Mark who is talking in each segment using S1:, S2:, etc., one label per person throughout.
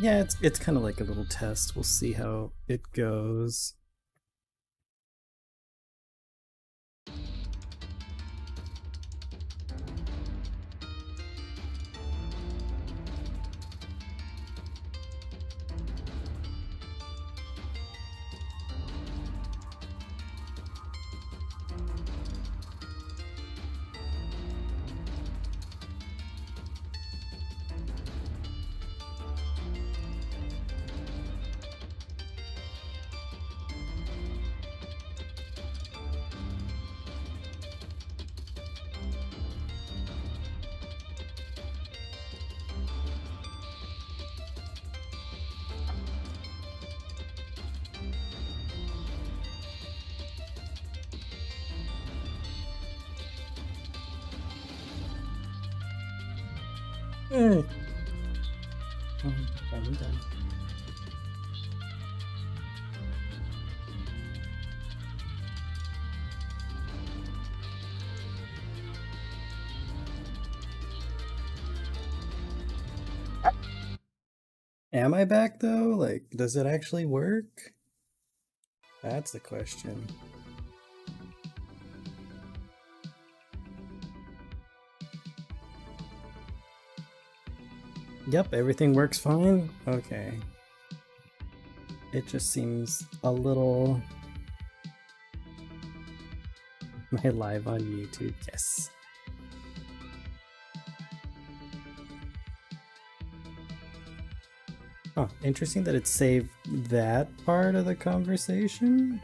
S1: Yeah, it's kind of like a little test. We'll see how it goes. Hey. I'm done. Am I back though? Like, does it actually work? That's the question. Yep, everything works fine? Okay. It just seems a little... Am I live on YouTube? Yes. Oh, interesting that it saved that part of the conversation.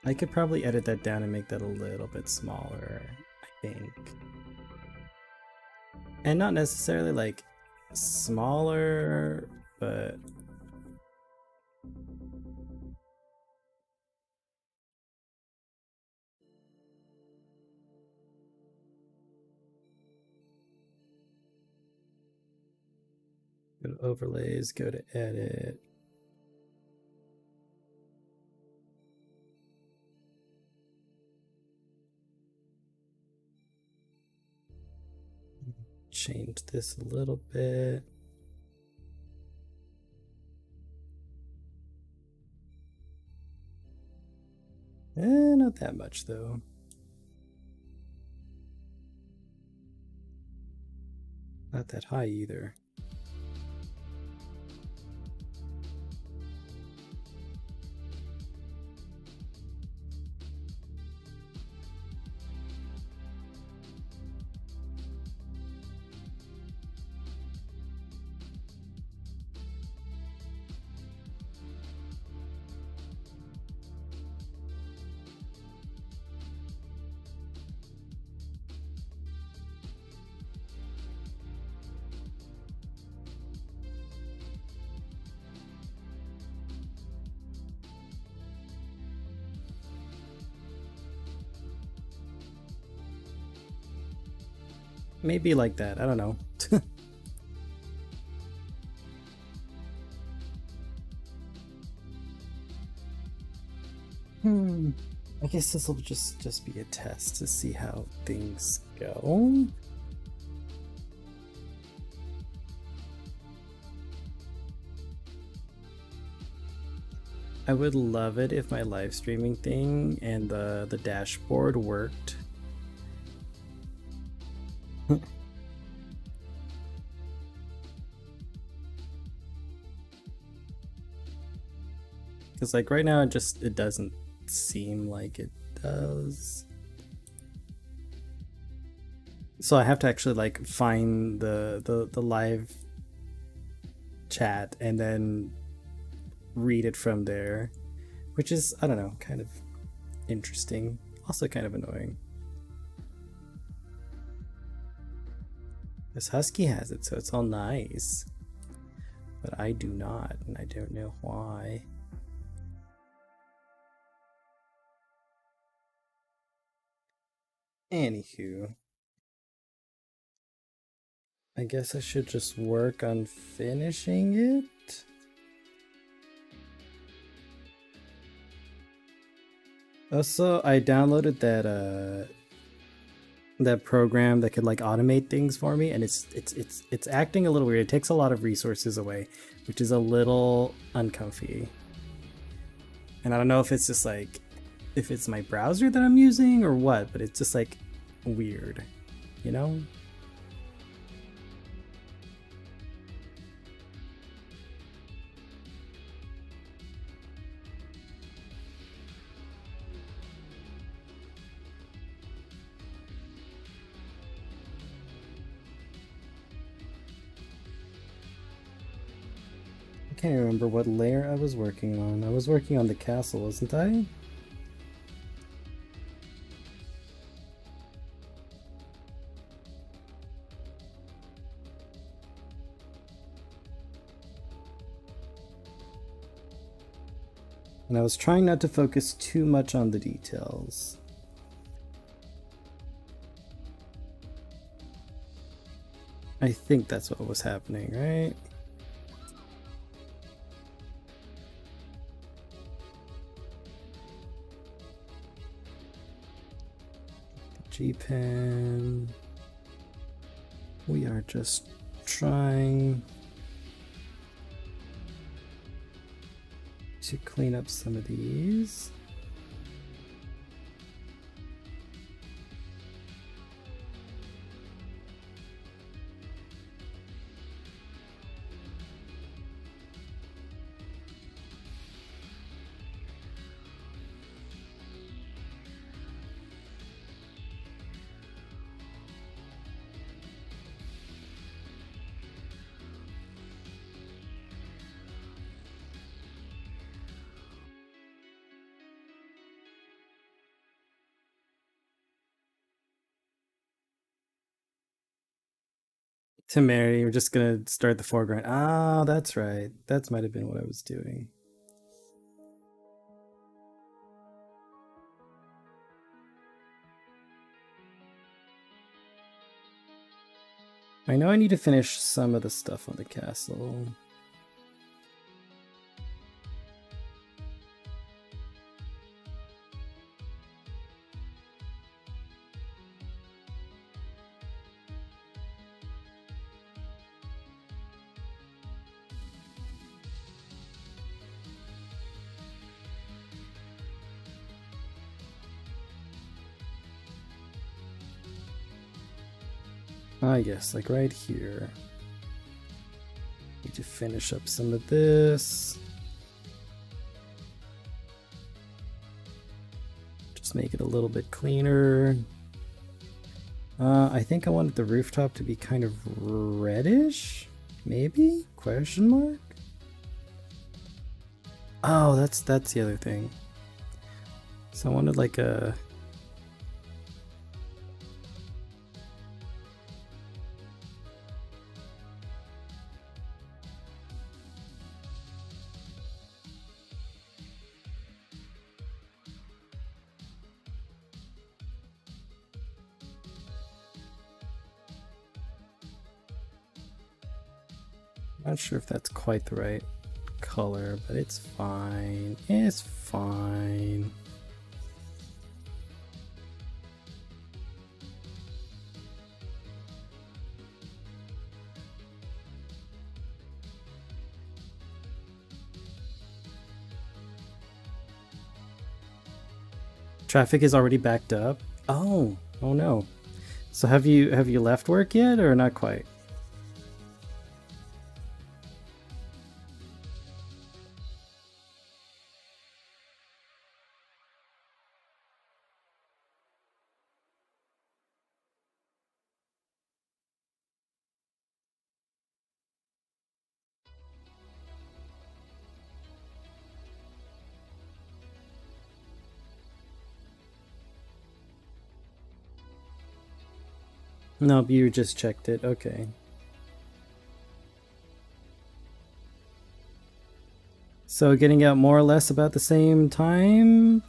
S1: I could probably edit that down and make that a little bit smaller, I think. And not necessarily like smaller, but go to overlays, go to edit. Change this a little bit. Not that much though. Not that high either. Maybe like that, I don't know. I guess this will just be a test to see how things go. I would love it if my live streaming thing and the dashboard worked. Because like right now it doesn't seem like it does. So I have to actually like find the live chat and then read it from there, which is, I don't know, kind of interesting, also kind of annoying. This Husky has it, so it's all nice, but I do not, and I don't know why. Anywho, I guess I should just work on finishing it. Also, I downloaded that that program that could like automate things for me, and it's acting a little weird. It takes a lot of resources away, which is a little uncomfy. And I don't know if it's just like if it's my browser that I'm using or what, but it's just like weird, you know? I can't remember what layer I was working on. I was working on the castle, wasn't I? And I was trying not to focus too much on the details. I think that's what was happening, right? G-pen. We are just trying to clean up some of these. To marry, we're just gonna start the foreground. Ah, that's right. That might have been what I was doing. I know I need to finish some of the stuff on the castle. I guess, like right here. Need to finish up some of this. Just make it a little bit cleaner. I think I wanted the rooftop to be kind of reddish, maybe? Question mark? Oh, that's the other thing. So I wanted like a not sure if that's quite the right color, but it's fine. It's fine. Traffic is already backed up. Oh, oh no. So have you left work yet or not quite? Nope, you just checked it. Okay. So getting out more or less about the same time?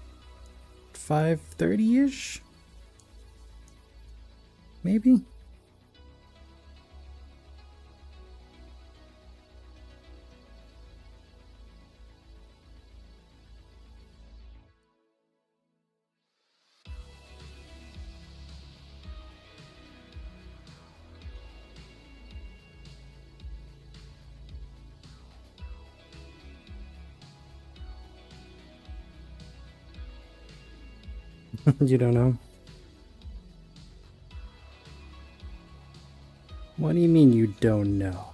S1: 5:30-ish? Maybe? You don't know? What do you mean you don't know?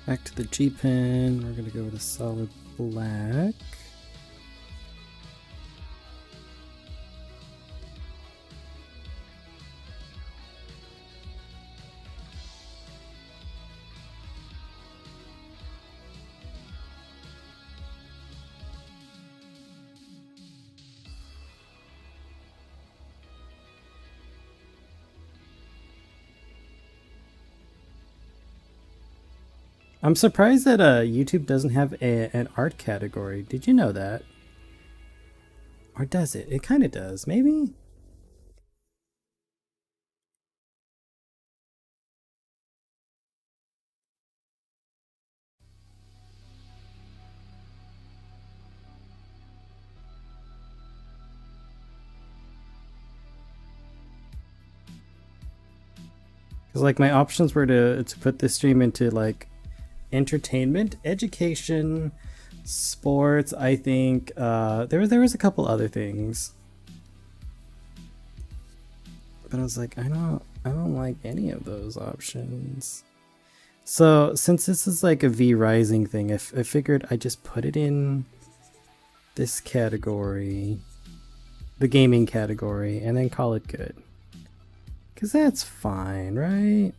S1: Back to the G pen. We're gonna go with a solid black. I'm surprised that YouTube doesn't have an art category. Did you know that? Or does it? It kind of does, maybe? Because like my options were to put this stream into like entertainment, education, sports. I think there was a couple other things, but I was like, I don't like any of those options. So since this is like a V Rising thing, I figured I just put it in this category, the gaming category, and then call it good. Cause that's fine, right?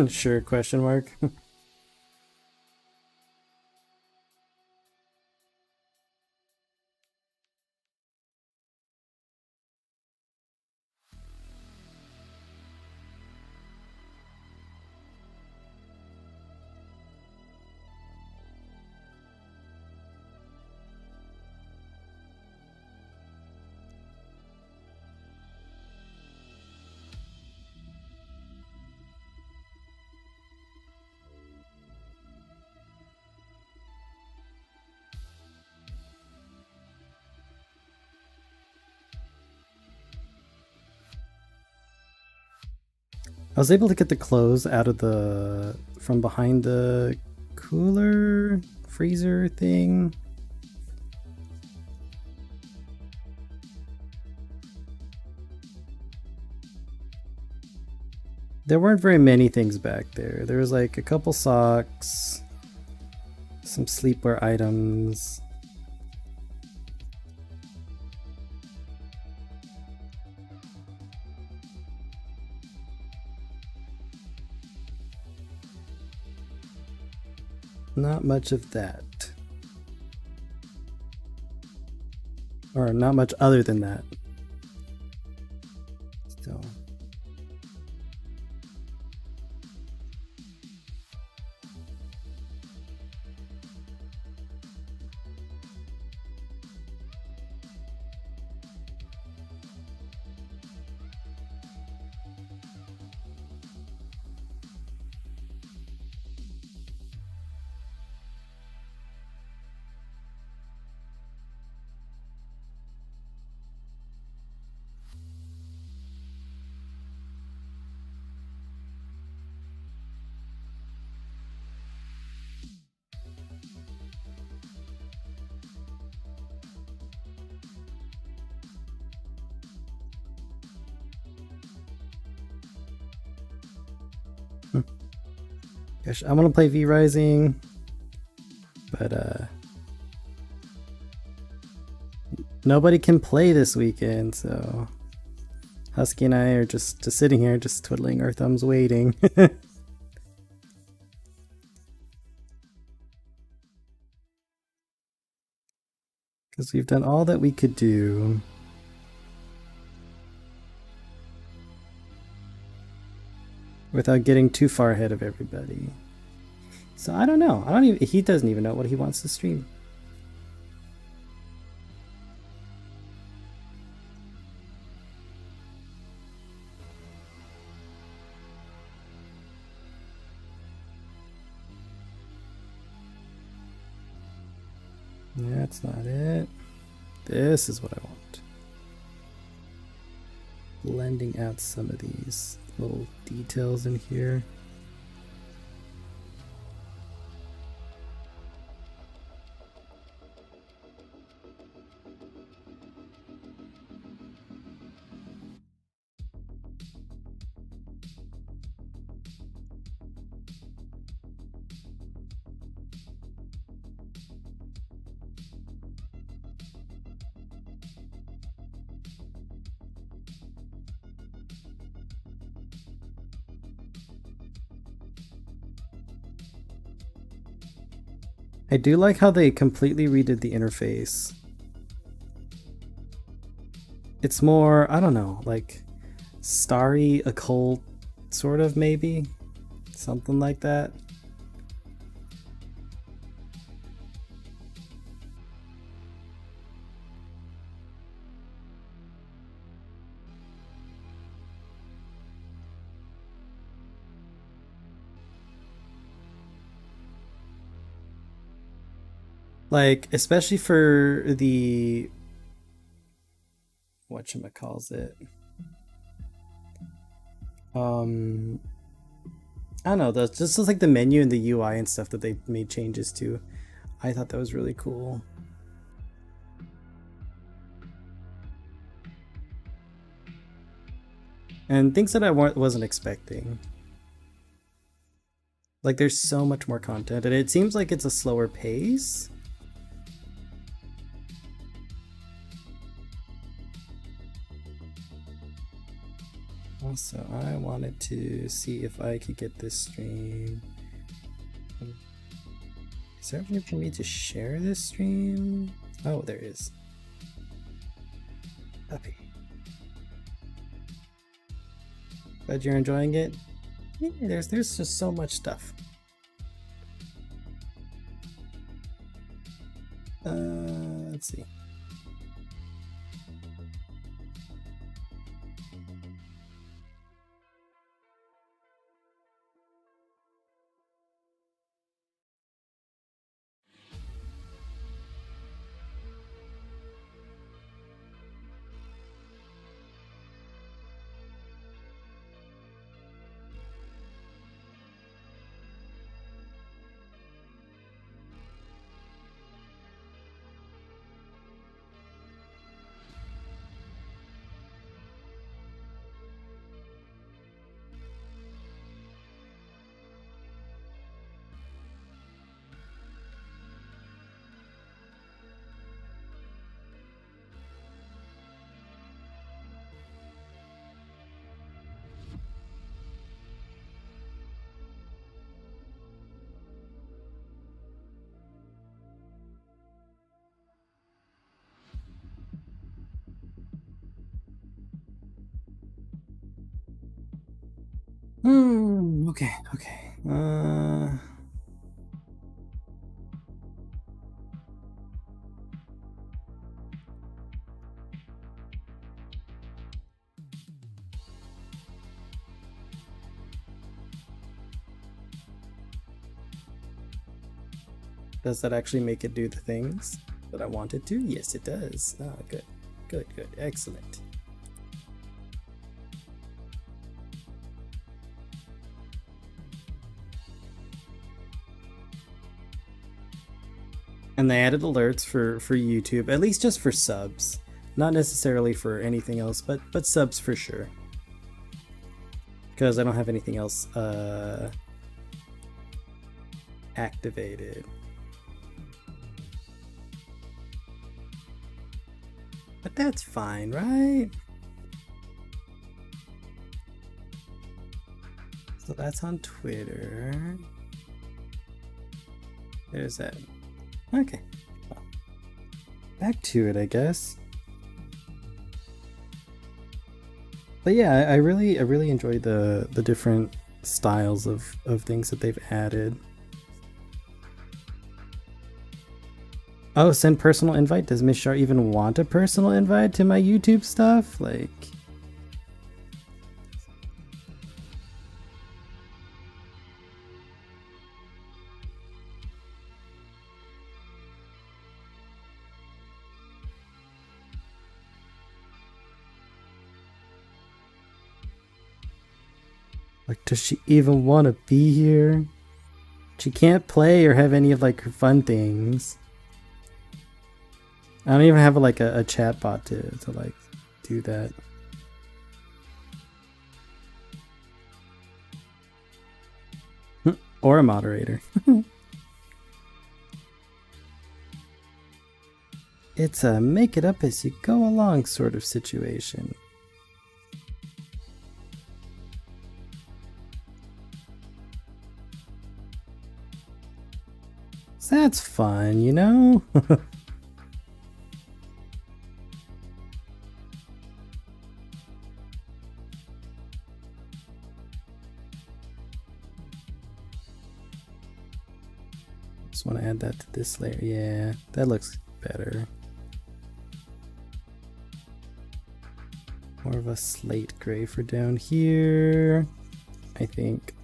S1: Sure, question mark. I was able to get the clothes out of from behind the cooler freezer thing. There weren't very many things back there. There was like a couple socks, some sleepwear items. Not much of that. Or not much other than that. Still. Gosh, I want to play V Rising, but nobody can play this weekend, so Husky and I are just sitting here, just twiddling our thumbs, waiting. Because we've done all that we could do. Without getting too far ahead of everybody. So I don't know. He doesn't even know what he wants to stream. That's not it. This is what I want. Blending out some of these little details in here. I do like how they completely redid the interface. It's more, I don't know, like starry occult, sort of, maybe? Something like that. Like, especially for the whatchamacalls it. I don't know, that's just like the menu and the UI and stuff that they made changes to. I thought that was really cool. And things that I wasn't expecting. Like, there's so much more content, and it seems like it's a slower pace. Also, I wanted to see if I could get this stream. Is there a way for me to share this stream? Oh, there is. Happy. Glad you're enjoying it. Yeah, there's just so much stuff. Let's see. Okay. Does that actually make it do the things that I wanted to? Yes, it does. Ah, good, excellent. And they added alerts for YouTube, at least just for subs. Not necessarily for anything else, but subs for sure. because I don't have anything else activated. But that's fine, right? So that's on Twitter. There's that. Okay. Well, back to it, I guess. But yeah, I really enjoy the different styles of things that they've added. Oh, send personal invite. Does Miss Shar even want a personal invite to my YouTube stuff? Like, does she even want to be here? She can't play or have any of like her fun things. I don't even have like a chat bot to like do that. Or a moderator. It's a make it up as you go along sort of situation. So that's fun, you know? Just want to add that to this layer. Yeah, that looks better. More of a slate gray for down here, I think.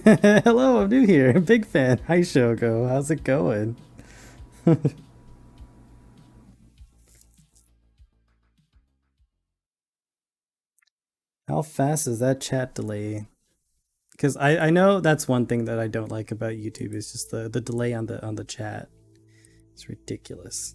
S1: Hello, I'm new here. Big fan. Hi, Shogo. How's it going? How fast is that chat delay? Because I know that's one thing that I don't like about YouTube is just the delay on the chat. It's ridiculous.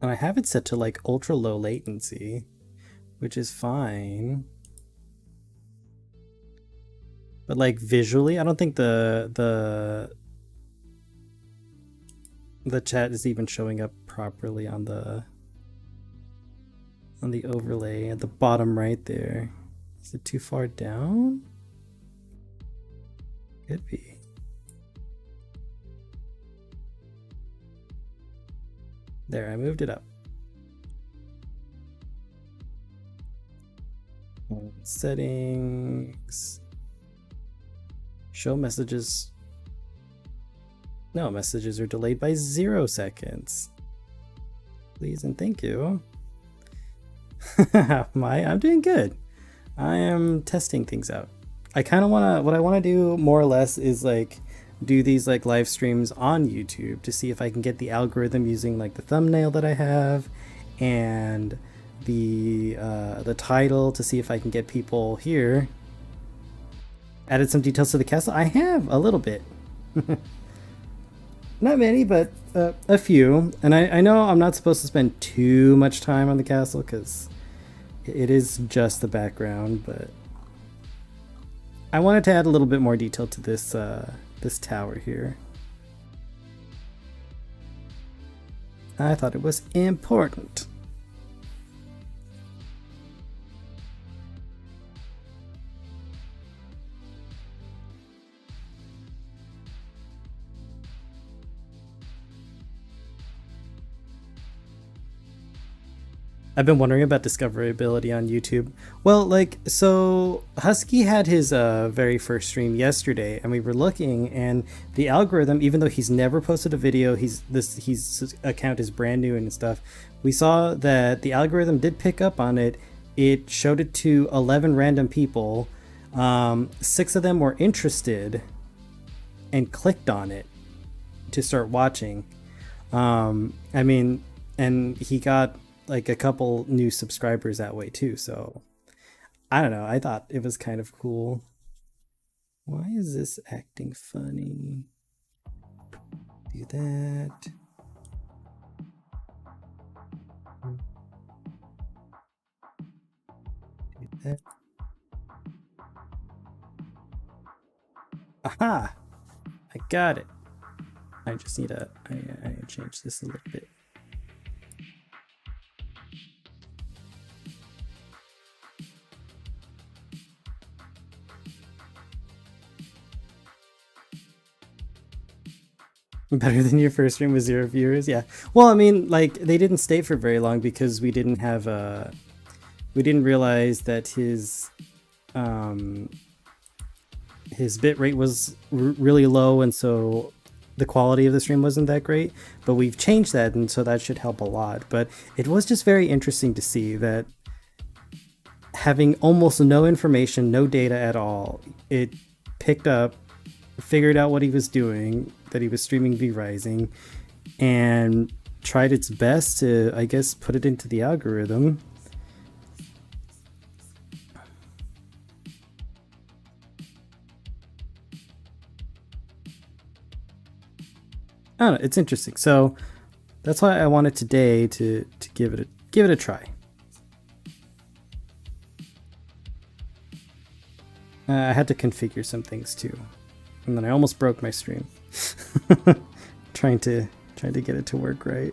S1: And I have it set to like ultra low latency, which is fine. But like visually, I don't think the chat is even showing up properly on the overlay at the bottom right there. Is it too far down? Could be. There, I moved it up. Settings. Show messages. No, messages are delayed by 0 seconds. Please and thank you. I'm doing good. I am testing things out. I kind of want to, what I want to do more or less is like do these like live streams on YouTube to see if I can get the algorithm using like the thumbnail that I have and the title to see if I can get people here. Added some details to the castle. I have a little bit. Not many, but a few. And I know I'm not supposed to spend too much time on the castle because it is just the background, but I wanted to add a little bit more detail to this this tower here. I thought it was important. I've been wondering about discoverability on YouTube. Well, like, so Husky had his very first stream yesterday, and we were looking, and the algorithm, even though he's never posted a video, his account is brand new and stuff. We saw that the algorithm did pick up on it. It showed it to 11 random people. 6 of them were interested and clicked on it to start watching. I mean, and he got like a couple new subscribers that way too, so I don't know, I thought it was kind of cool. Why is this acting funny? Do that. Do that. Aha! I got it. I just need to I change this a little bit. Better than your first stream with 0 viewers, yeah. Well, I mean, like they didn't stay for very long because we didn't have we didn't realize that his bit rate was really low, and so the quality of the stream wasn't that great. But we've changed that, and so that should help a lot. But it was just very interesting to see that having almost no information, no data at all, it picked up, figured out what he was doing, that he was streaming V-Rising, and tried its best to, I guess, put it into the algorithm. I don't know, it's interesting. So that's why I wanted today to give it a try. I had to configure some things too, and then I almost broke my stream trying to get it to work right.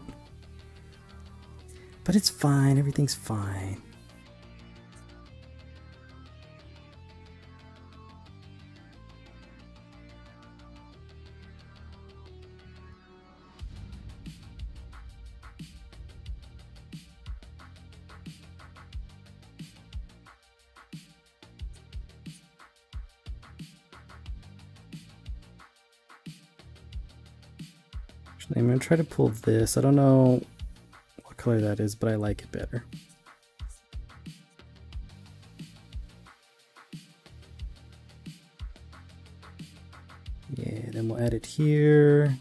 S1: But it's fine. Everything's fine. Actually, I'm gonna try to pull this. I don't know what color that is, but I like it better. Yeah, then we'll add it here.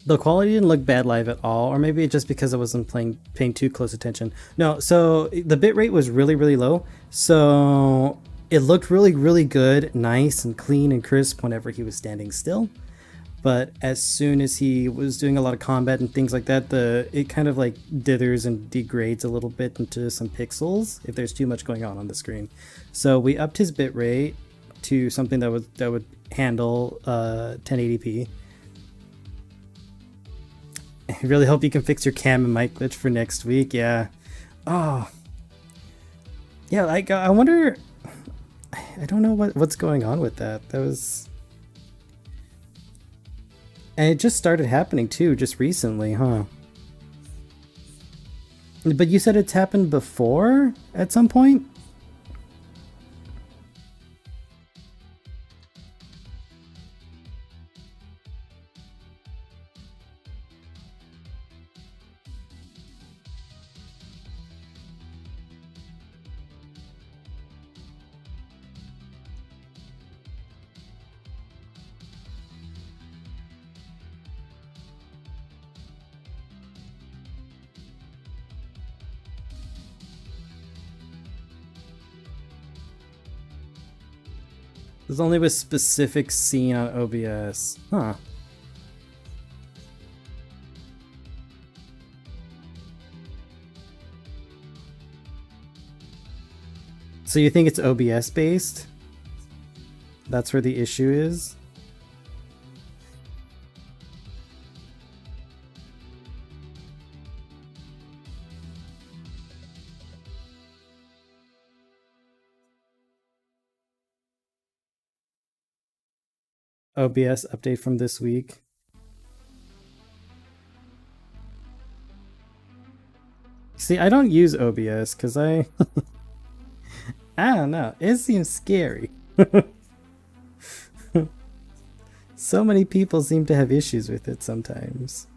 S1: The quality didn't look bad live at all, or maybe just because I wasn't paying too close attention. No, so the bitrate was really low, so it looked really good, nice and clean and crisp whenever he was standing still. But as soon as he was doing a lot of combat and things like that, it kind of like dithers and degrades a little bit into some pixels if there's too much going on the screen. So we upped his bitrate to something that would handle 1080p. I really hope you can fix your cam and mic glitch for next week. Yeah. Oh. Yeah, like I wonder. I don't know what's going on with that. That was. And it just started happening too, just recently, huh? But you said it's happened before at some point? There's only with specific scene on OBS. Huh. So you think it's OBS based? That's where the issue is? OBS update from this week. See, I don't use OBS because I don't know. It seems scary. So many people seem to have issues with it sometimes.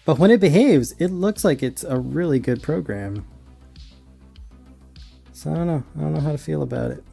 S1: But when it behaves, it looks like it's a really good program. So I don't know. I don't know how to feel about it.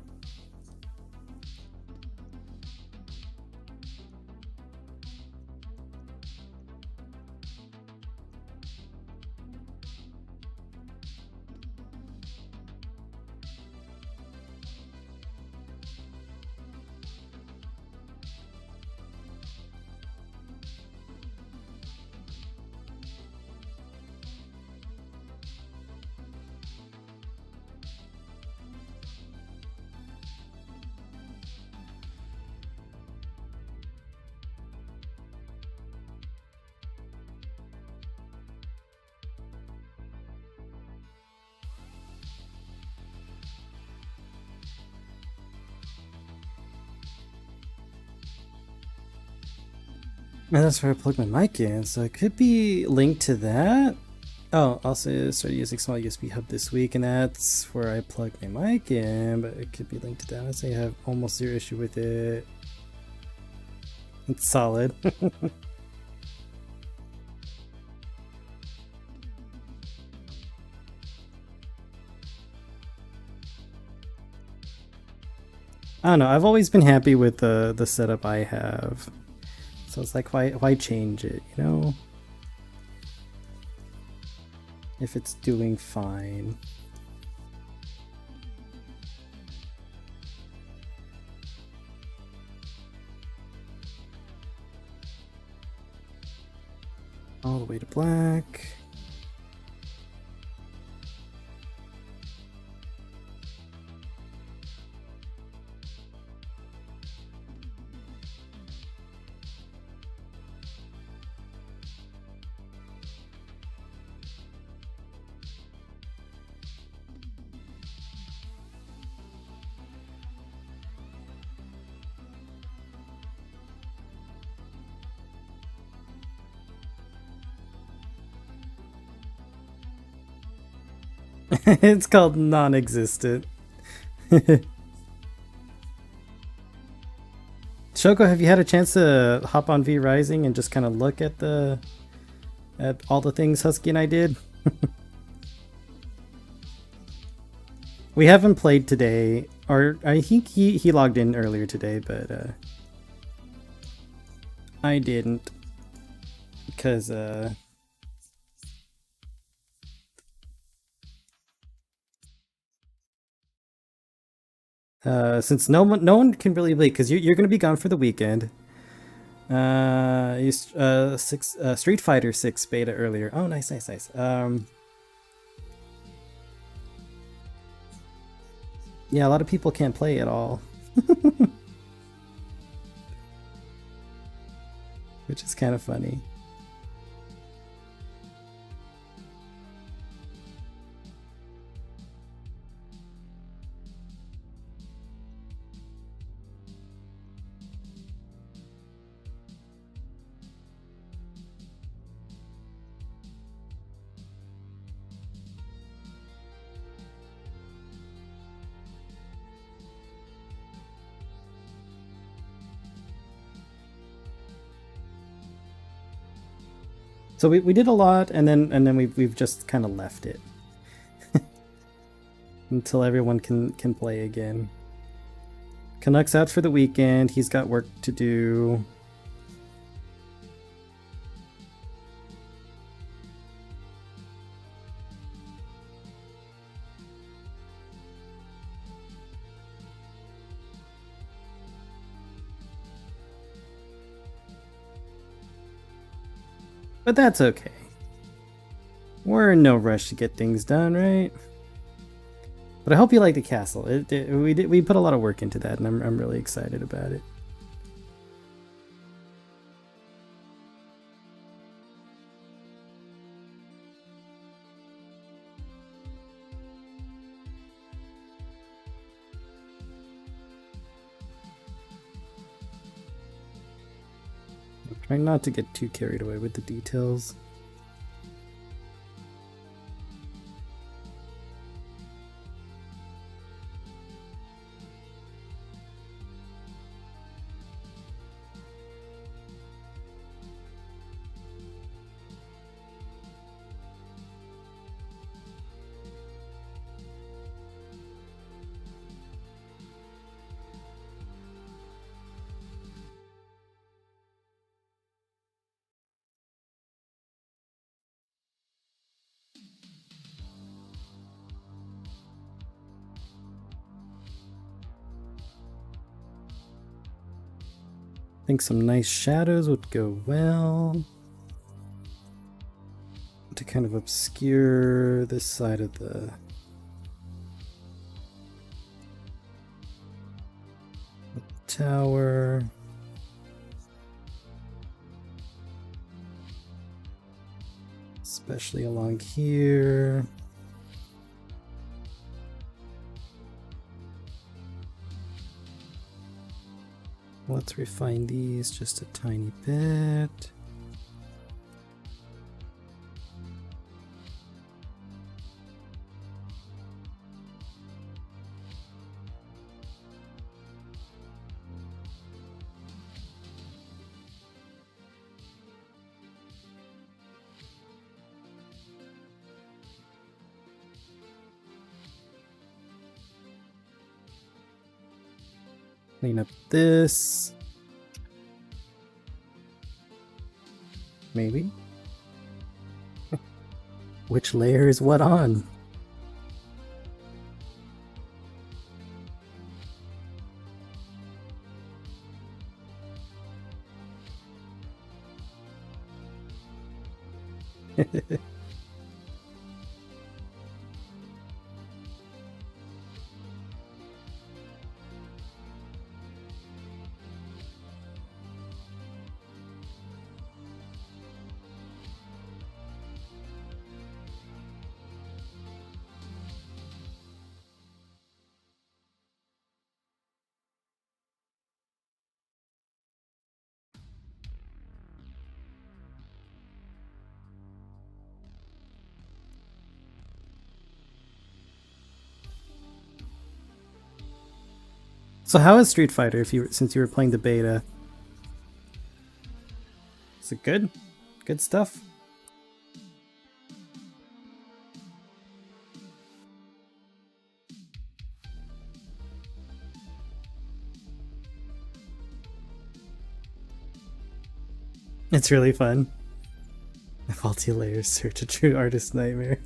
S1: And that's where I plug my mic in, so it could be linked to that. Oh, also started using small USB hub this week, and that's where I plug my mic in, but it could be linked to that. I say I have almost zero issue with it. It's solid. I don't know. I've always been happy with the setup I have, so it's like why change it? You know, if it's doing fine. All the way to black. It's called non-existent. Shoko, have you had a chance to hop on V Rising and just kind of look at all the things Husky and I did? We haven't played today, or I think he logged in earlier today, but I didn't because since no one can really play because you're gonna be gone for the weekend. Street Fighter 6 beta earlier. Oh, nice. Yeah, a lot of people can't play at all, which is kind of funny. So we did a lot, and then we've just kind of left it until everyone can play again. Canuck's out for the weekend. He's got work to do. But that's okay. We're in no rush to get things done, right? But I hope you like the castle. We put a lot of work into that, and I'm really excited about it. Trying not to get too carried away with the details. I think some nice shadows would go well to kind of obscure this side of the tower. Especially along here. Let's refine these just a tiny bit. Clean up this. Maybe. Which layer is what on? So how is Street Fighter since you were playing the beta? Is it good? Good stuff? It's really fun. Faulty layers search a true artist nightmare.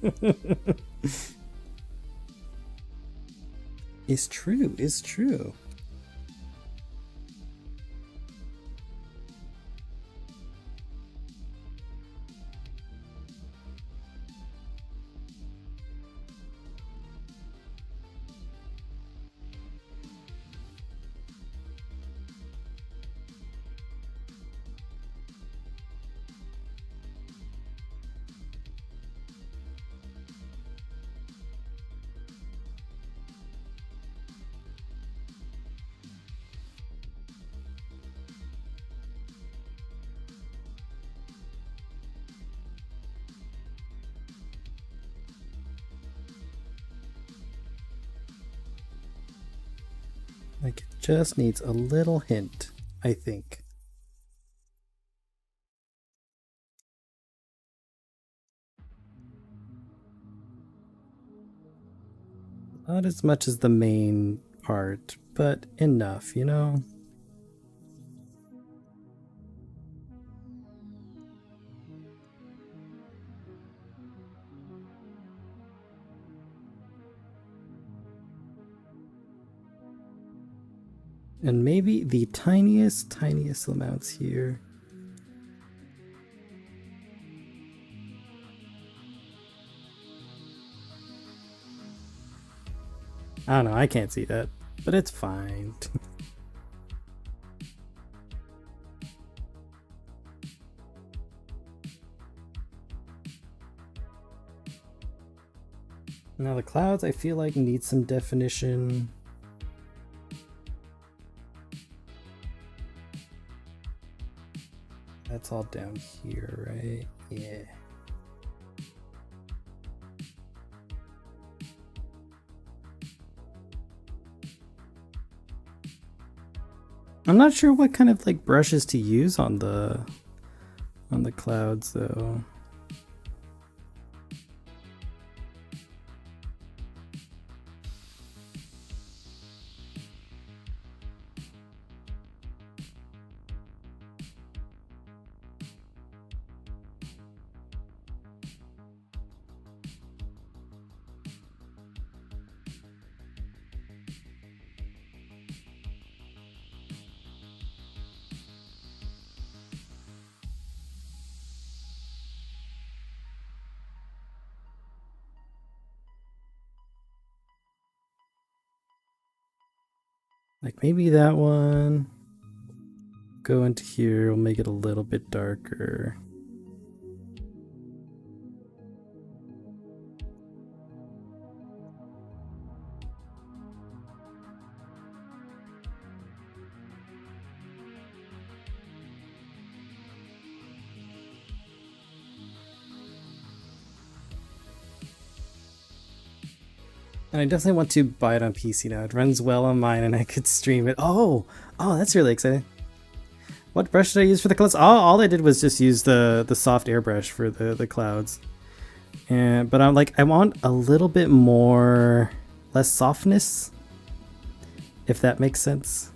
S1: Is true, is true. Like, it just needs a little hint, I think. Not as much as the main part, but enough, you know? And maybe the tiniest amounts here. I don't know, I can't see that, but it's fine. Now the clouds I feel like need some definition. That's all down here, right? Yeah. I'm not sure what kind of like brushes to use on the clouds though. Like maybe that one. Go into here, we'll make it a little bit darker. And I definitely want to buy it on PC now. It runs well on mine and I could stream it. Oh, that's really exciting. What brush did I use for the clouds? All I did was just use the soft airbrush for the clouds. But I'm like, I want a little bit more, less softness, if that makes sense.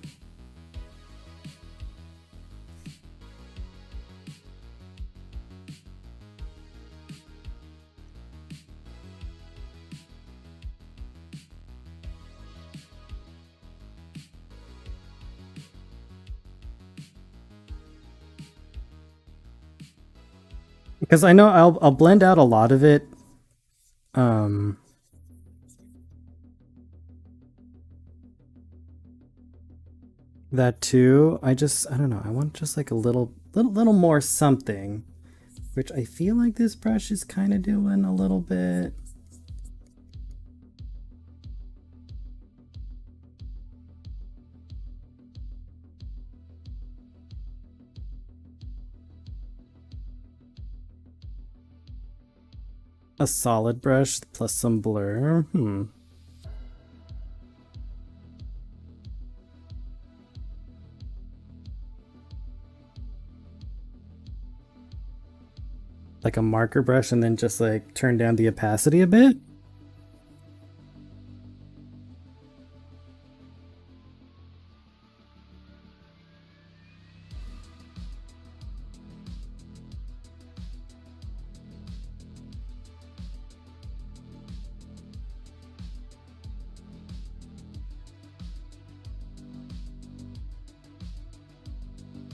S1: Because I know I'll blend out a lot of it. That too. I don't know. I want just like a little more something, which I feel like this brush is kind of doing a little bit. A solid brush plus some blur. Like a marker brush and then just like turn down the opacity a bit.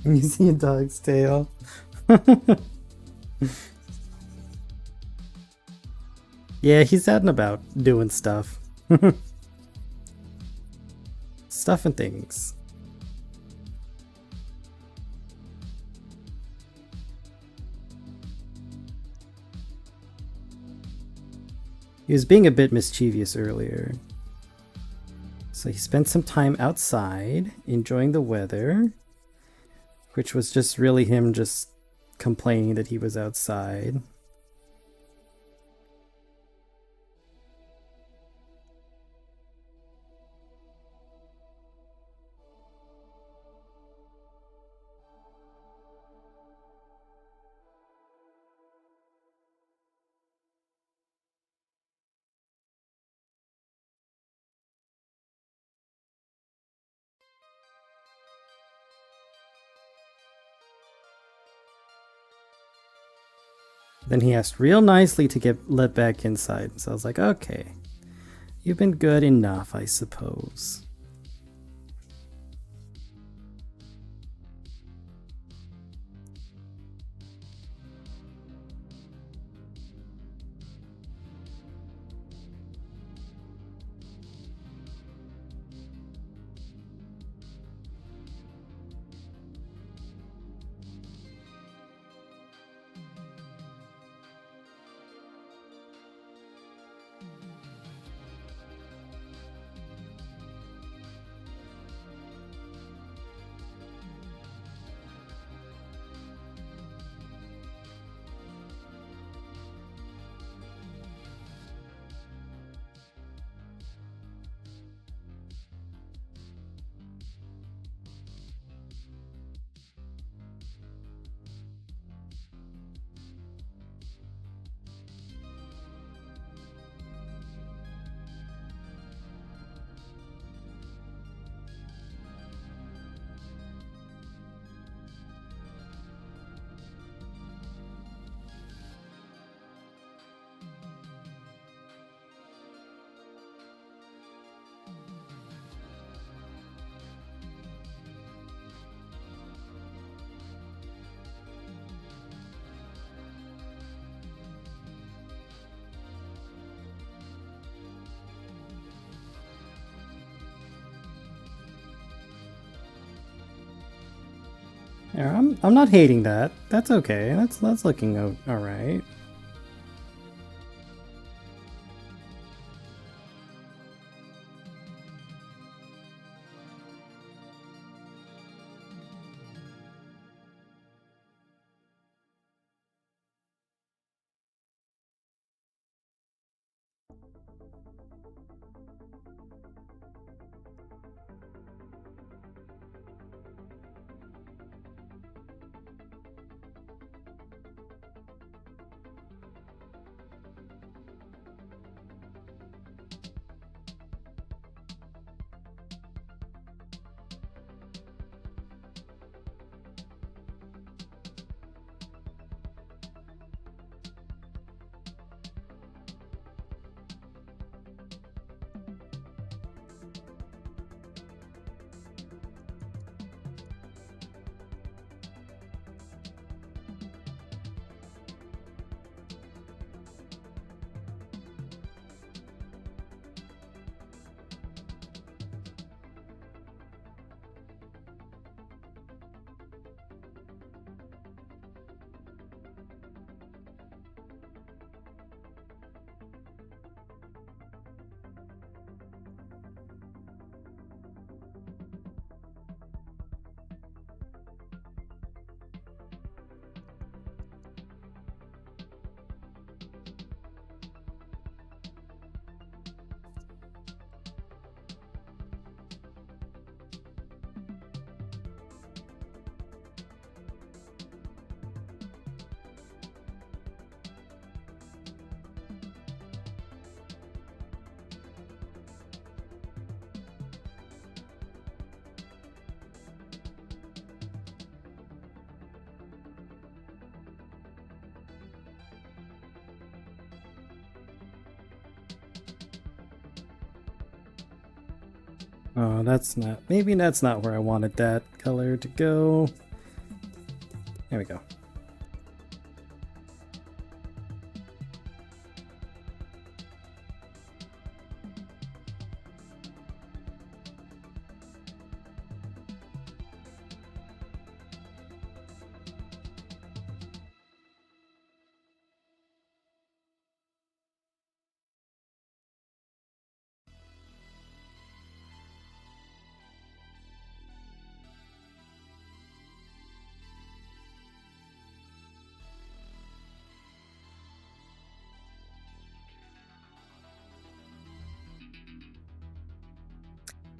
S1: You see a dog's tail. Yeah, he's out and about doing stuff. Stuff and things. He was being a bit mischievous earlier. So he spent some time outside, enjoying the weather, which was just really him just complaining that he was outside. Then he asked real nicely to get let back inside. So I was like, okay, you've been good enough, I suppose. Yeah, I'm not hating that. That's okay. That's looking all right. Oh, that's not. Maybe that's not where I wanted that color to go. There we go.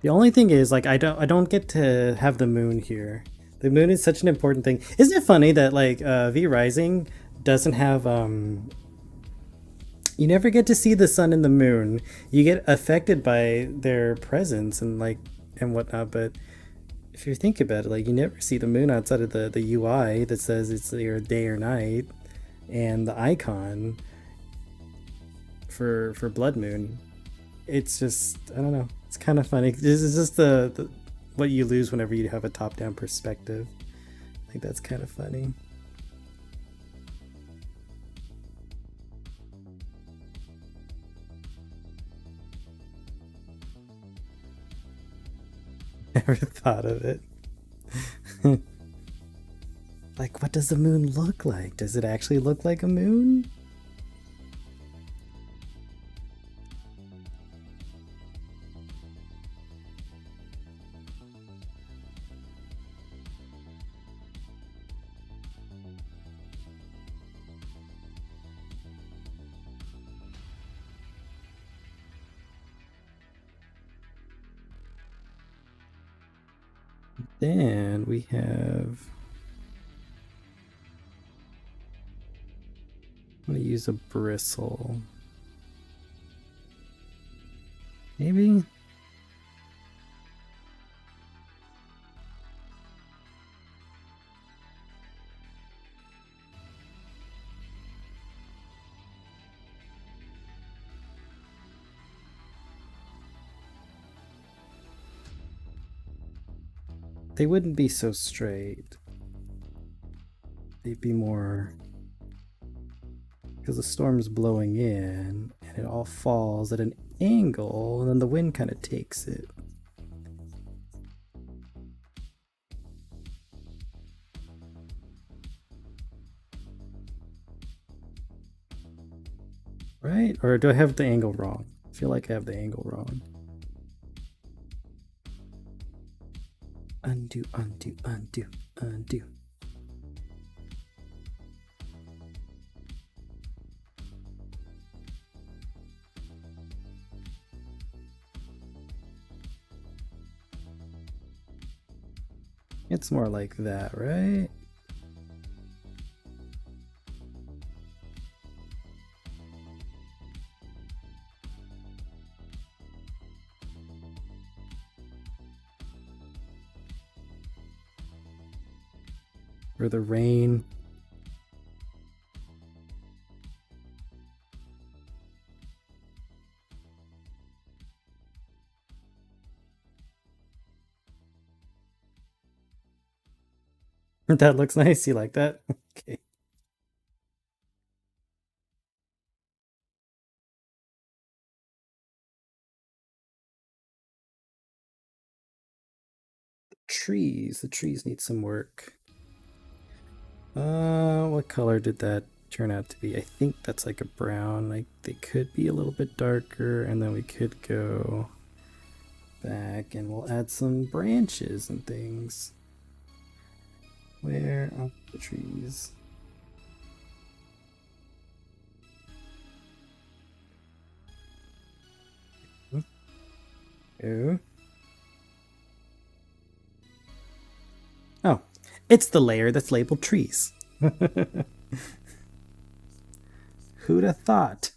S1: The only thing is, like, I don't get to have the moon here. The moon is such an important thing. Isn't it funny that like V Rising doesn't have you never get to see the sun and the moon. You get affected by their presence and like and whatnot, but if you think about it, like you never see the moon outside of the UI that says it's either day or night, and the icon for blood moon. It's just I don't know. It's kind of funny. This is just the what you lose whenever you have a top-down perspective. I think that's kind of funny. Never thought of it. Like, what does the moon look like? Does it actually look like a moon? Then we have. I'm gonna use a bristle. Maybe? They wouldn't be so straight. They'd be more. Because the storm's blowing in and it all falls at an angle, and then the wind kind of takes it. right? Or do I have the angle wrong? I feel like I have the angle wrong. Undo, undo, undo, undo. It's more like that, right? Or the rain. That looks nice. You like that? Okay. Trees. The trees need some work. What color did that turn out to be? I think that's like a brown. Like they could be a little bit darker, and then we could go back and we'll add some branches and things. Where are the trees? Oh. Oh, it's the layer that's labeled trees. Who'd have thought?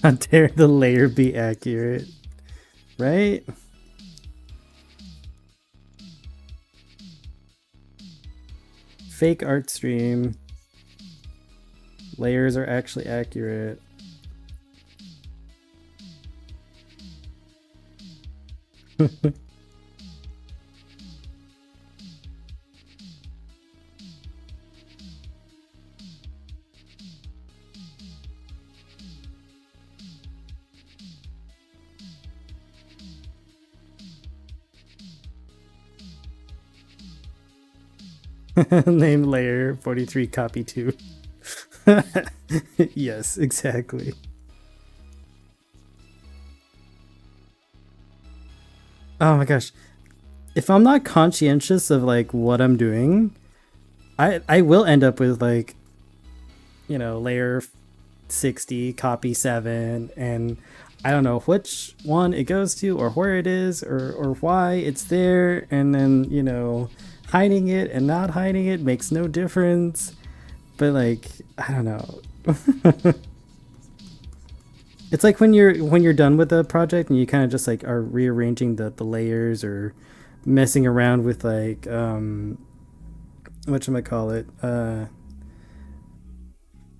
S1: How dare the layer be accurate, right? Fake art stream. Layers are actually accurate. Name layer 43 copy 2. Yes, exactly. Oh my gosh. If I'm not conscientious of like what I'm doing, I will end up with like, you know, layer 60 copy 7, and I don't know which one it goes to or where it is or why it's there, and then, you know, hiding it and not hiding it makes no difference. But like, I don't know. It's like when you're done with a project and you kind of just like are rearranging the layers or messing around with like whatchamacallit,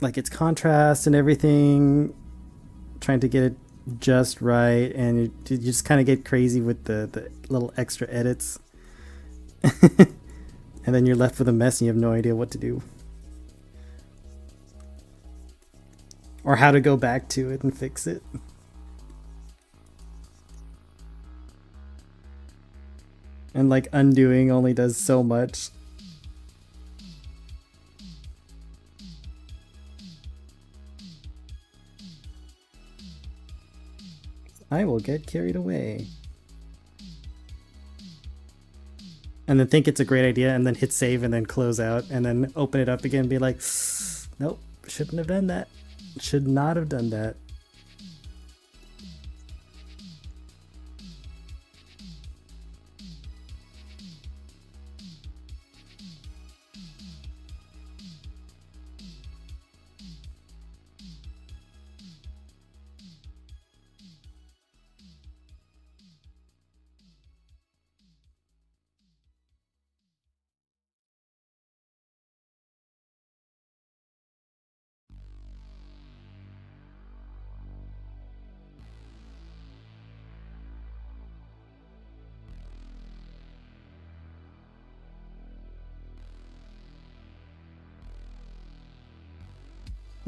S1: like its contrast and everything, trying to get it just right, and you just kind of get crazy with the little extra edits. And then you're left with a mess and you have no idea what to do. Or how to go back to it and fix it. And like undoing only does so much. I will get carried away. And then think it's a great idea and then hit save and then close out and then open it up again and be like, nope, shouldn't have done that. Should not have done that.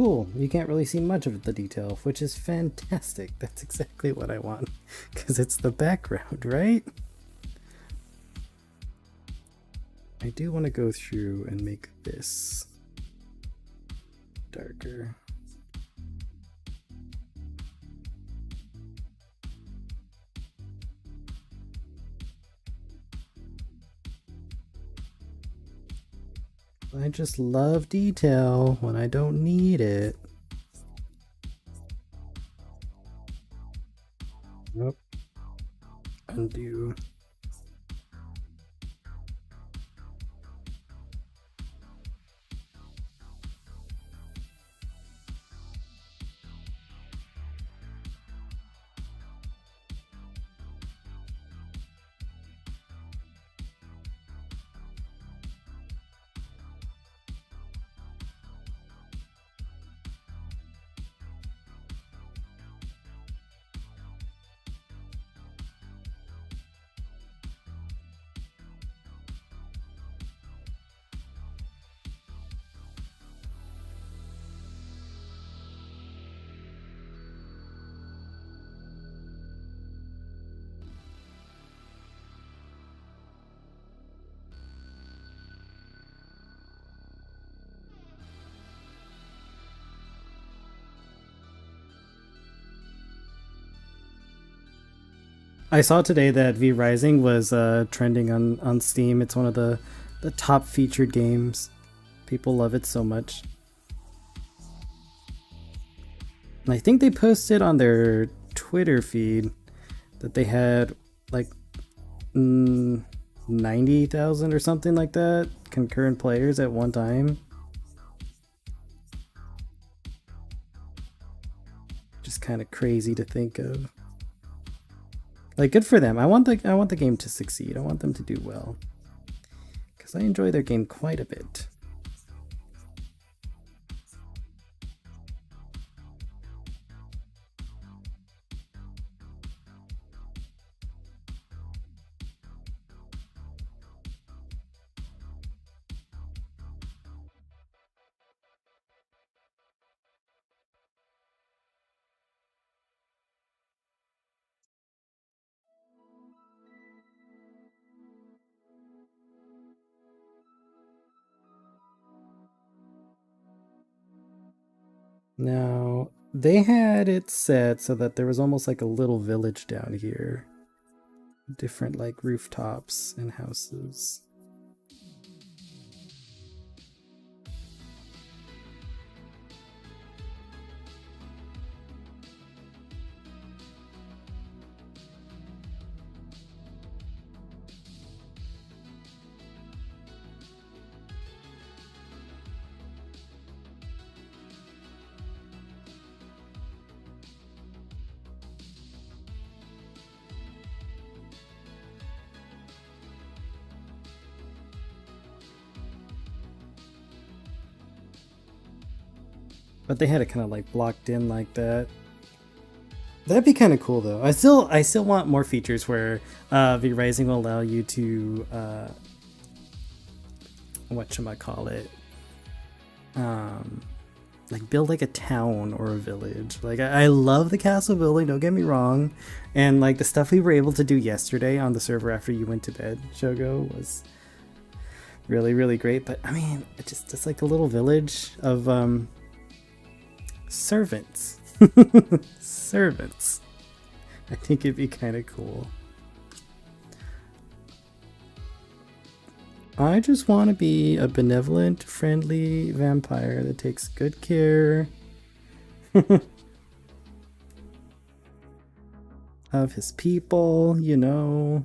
S1: Cool. You can't really see much of the detail, which is fantastic. That's exactly what I want, because it's the background, right? I do want to go through and make this darker. I just love detail when I don't need it. Nope. Undo. I saw today that V Rising was trending on Steam. It's one of the top featured games. People love it so much. And I think they posted on their Twitter feed that they had like 90,000 or something like that concurrent players at one time. Just kind of crazy to think of. Like, good for them. I want the game to succeed. I want them to do well, because I enjoy their game quite a bit. Now, they had it set so that there was almost like a little village down here. Different like rooftops and houses. But they had it kind of like blocked in like that. That'd be kind of cool though. I still want more features where V Rising will allow you to whatchamacallit, like build like a town or a village. Like I love the castle building, don't get me wrong. And like the stuff we were able to do yesterday on the server after you went to bed, Shogo, was really, really great. But I mean, it's like a little village of servants. Servants. I think it'd be kind of cool. I just want to be a benevolent, friendly vampire that takes good care of his people, you know.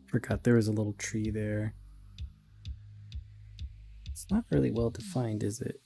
S1: Forgot there was a little tree there. Not really well defined, is it?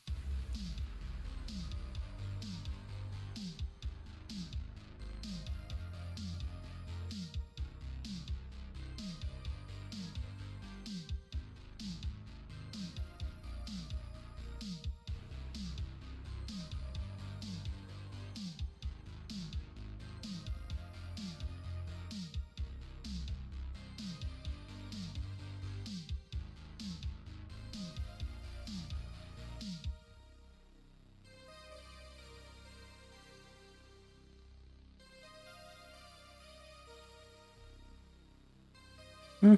S1: Hmm.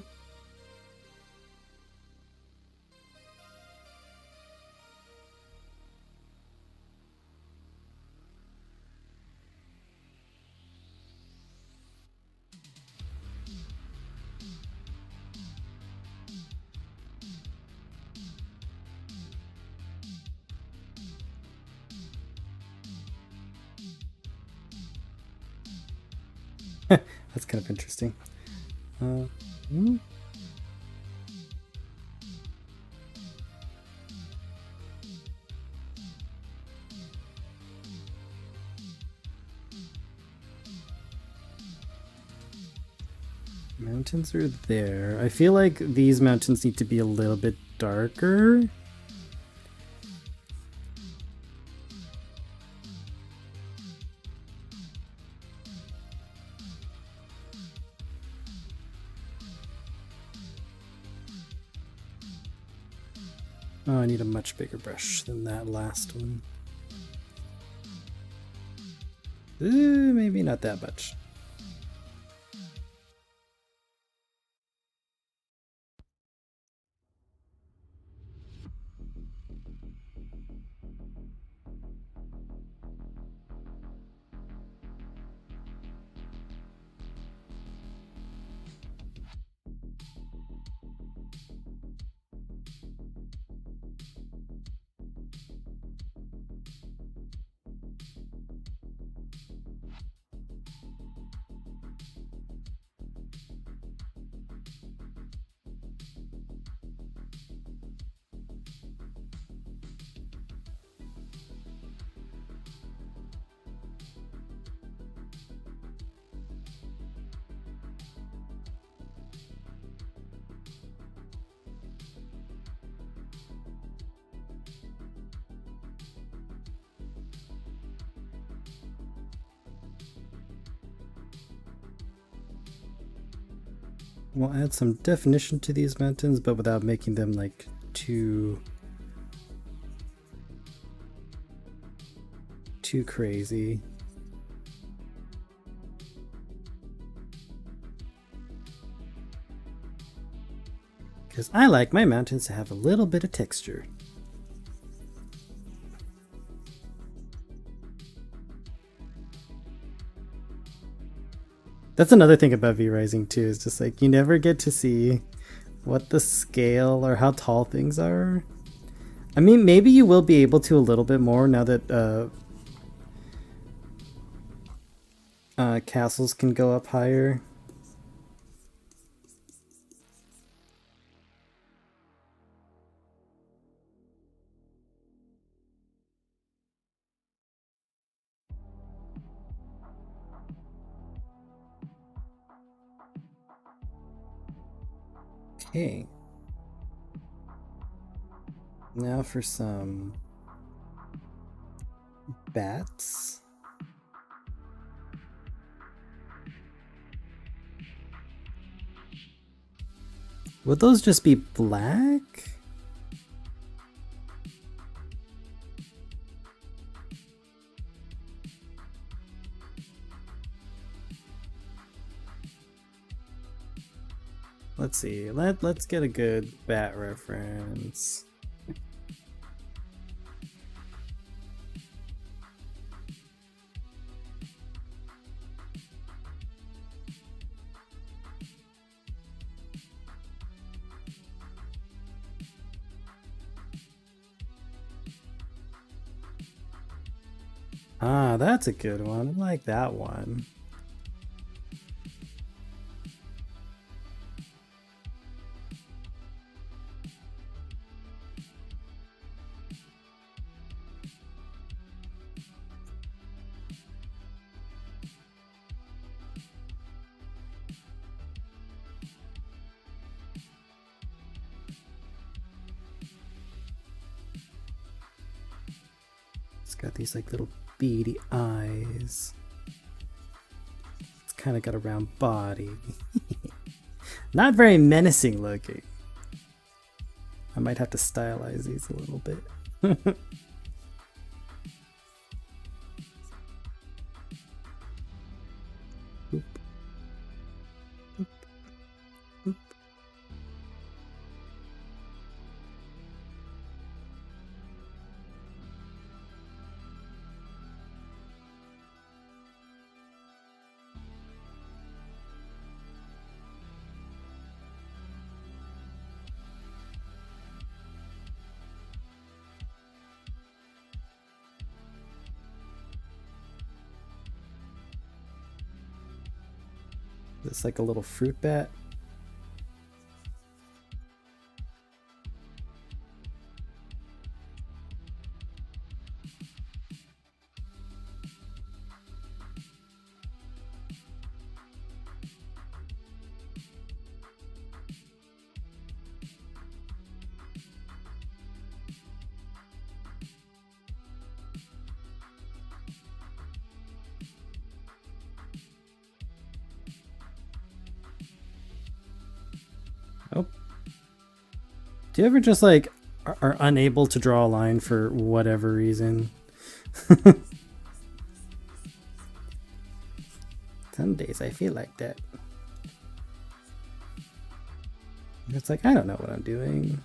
S1: That's kind of interesting. Hmm. Mountains are there. I feel like these mountains need to be a little bit darker. Oh, I need a much bigger brush than that last one. Maybe not that much. We'll add some definition to these mountains, but without making them like too crazy. Because I like my mountains to have a little bit of texture. That's another thing about V-Rising too, is just like you never get to see what the scale or how tall things are. I mean, maybe you will be able to a little bit more now that castles can go up higher. Okay. Now for some bats. Would those just be black? Let's see. Let's get a good bat reference. Ah, that's a good one. I like that one. Got these like little beady eyes. It's kind of got a round body. Not very menacing looking. I might have to stylize these a little bit. Oop. Oop. Oop. It's like a little fruit bat. Oh. Do you ever just like are unable to draw a line for whatever reason? Some days I feel like that. It's like, I don't know what I'm doing.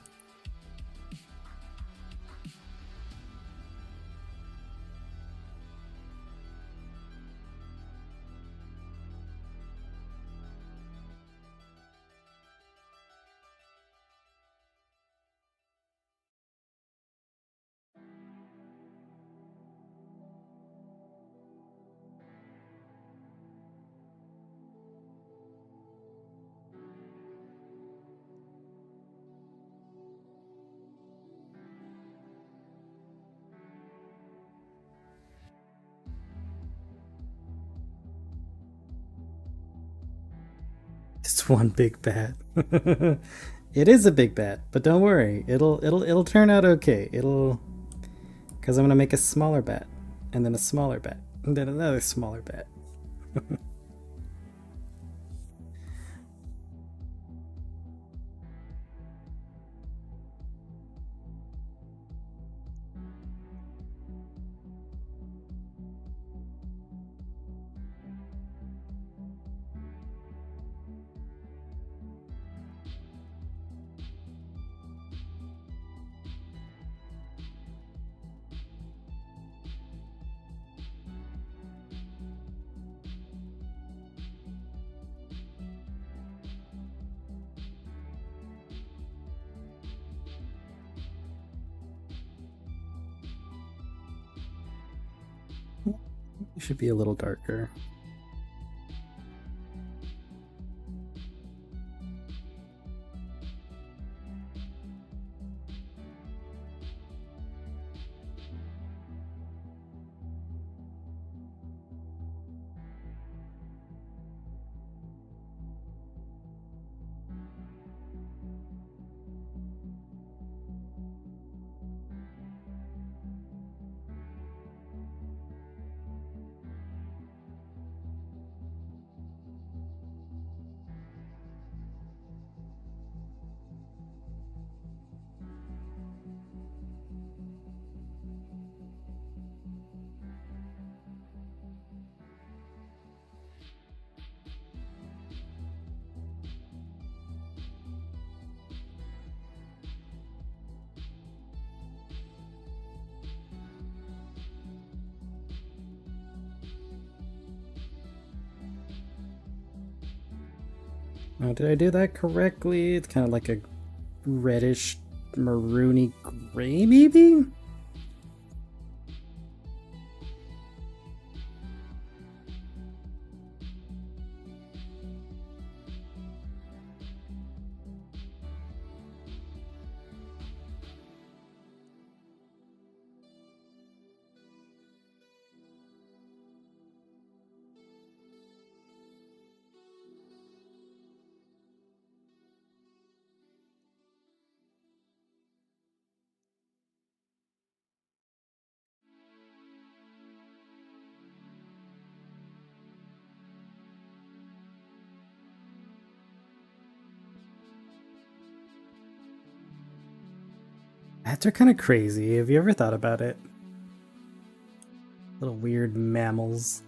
S1: It's one big bat. It is a big bat, but don't worry. It'll turn out okay. It'll, because I'm gonna make a smaller bat, and then a smaller bat, and then another smaller bat. It should be a little darker. Oh, did I do that correctly? It's kind of like a reddish, maroony gray, maybe? Bats are kind of crazy. Have you ever thought about it? Little weird mammals.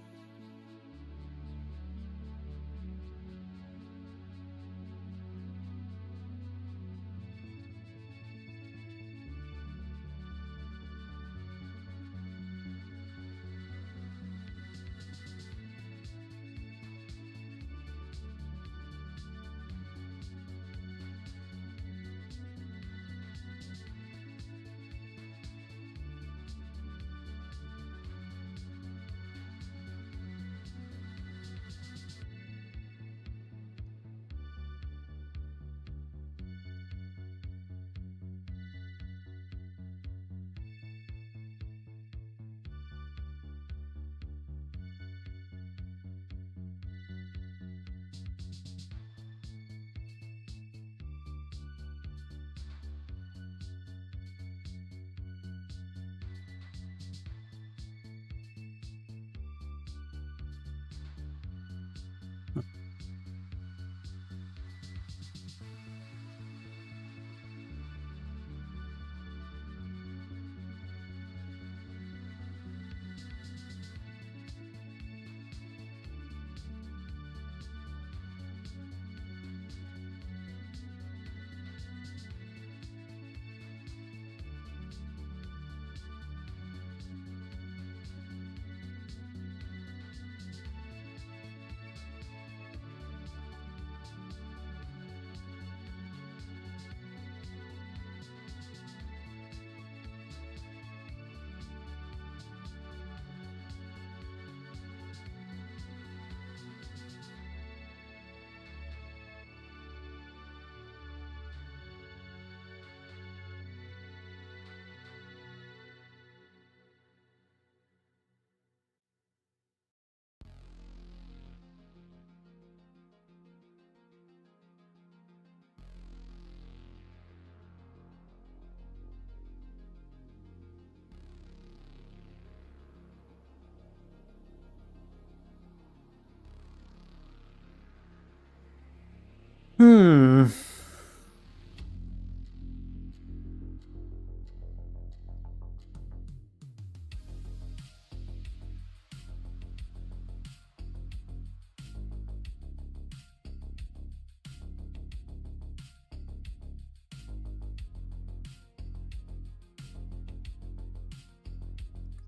S1: Hmm.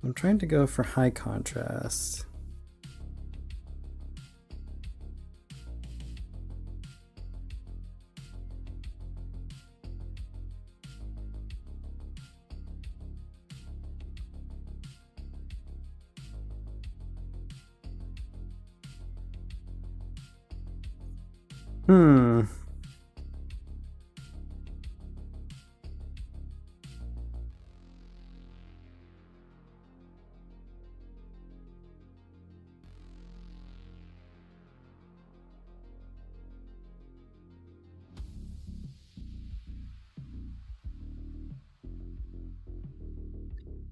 S1: I'm trying to go for high contrast. Hmm.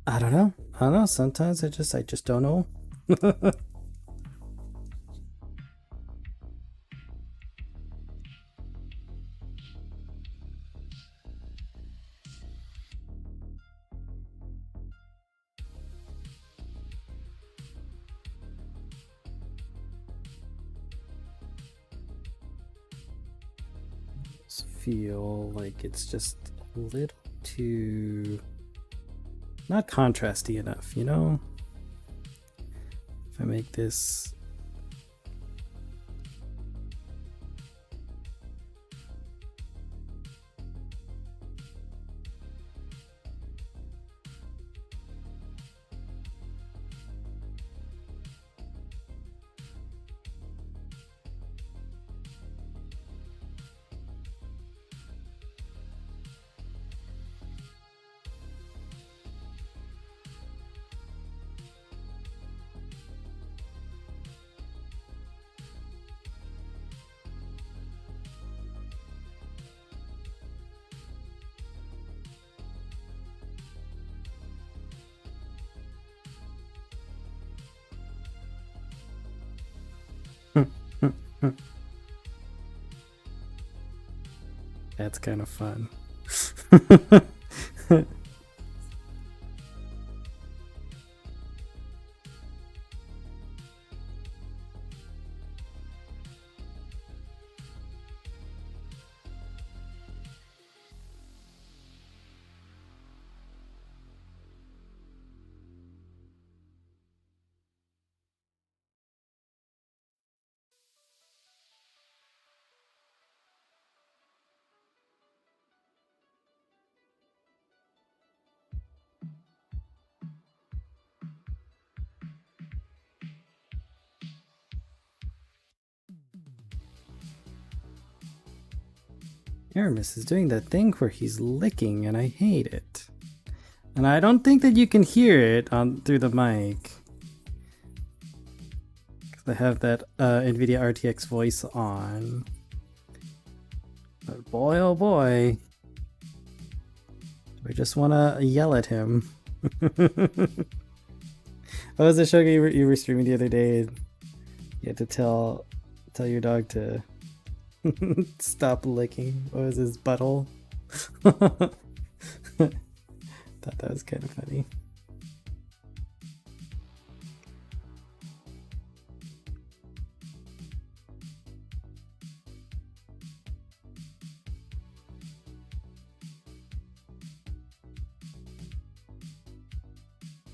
S1: I don't know. I don't know. Sometimes I just don't know. Feel like it's just a little too not contrasty enough, you know? If I make this that's kind of fun. Aramis is doing that thing where he's licking, and I hate it. And I don't think that you can hear it on through the mic. Because I have that NVIDIA RTX voice on. But boy, oh boy. We just want to yell at him. What was the show you were streaming the other day? You had to tell your dog to stop licking. What was his butthole? Thought that was kind of funny.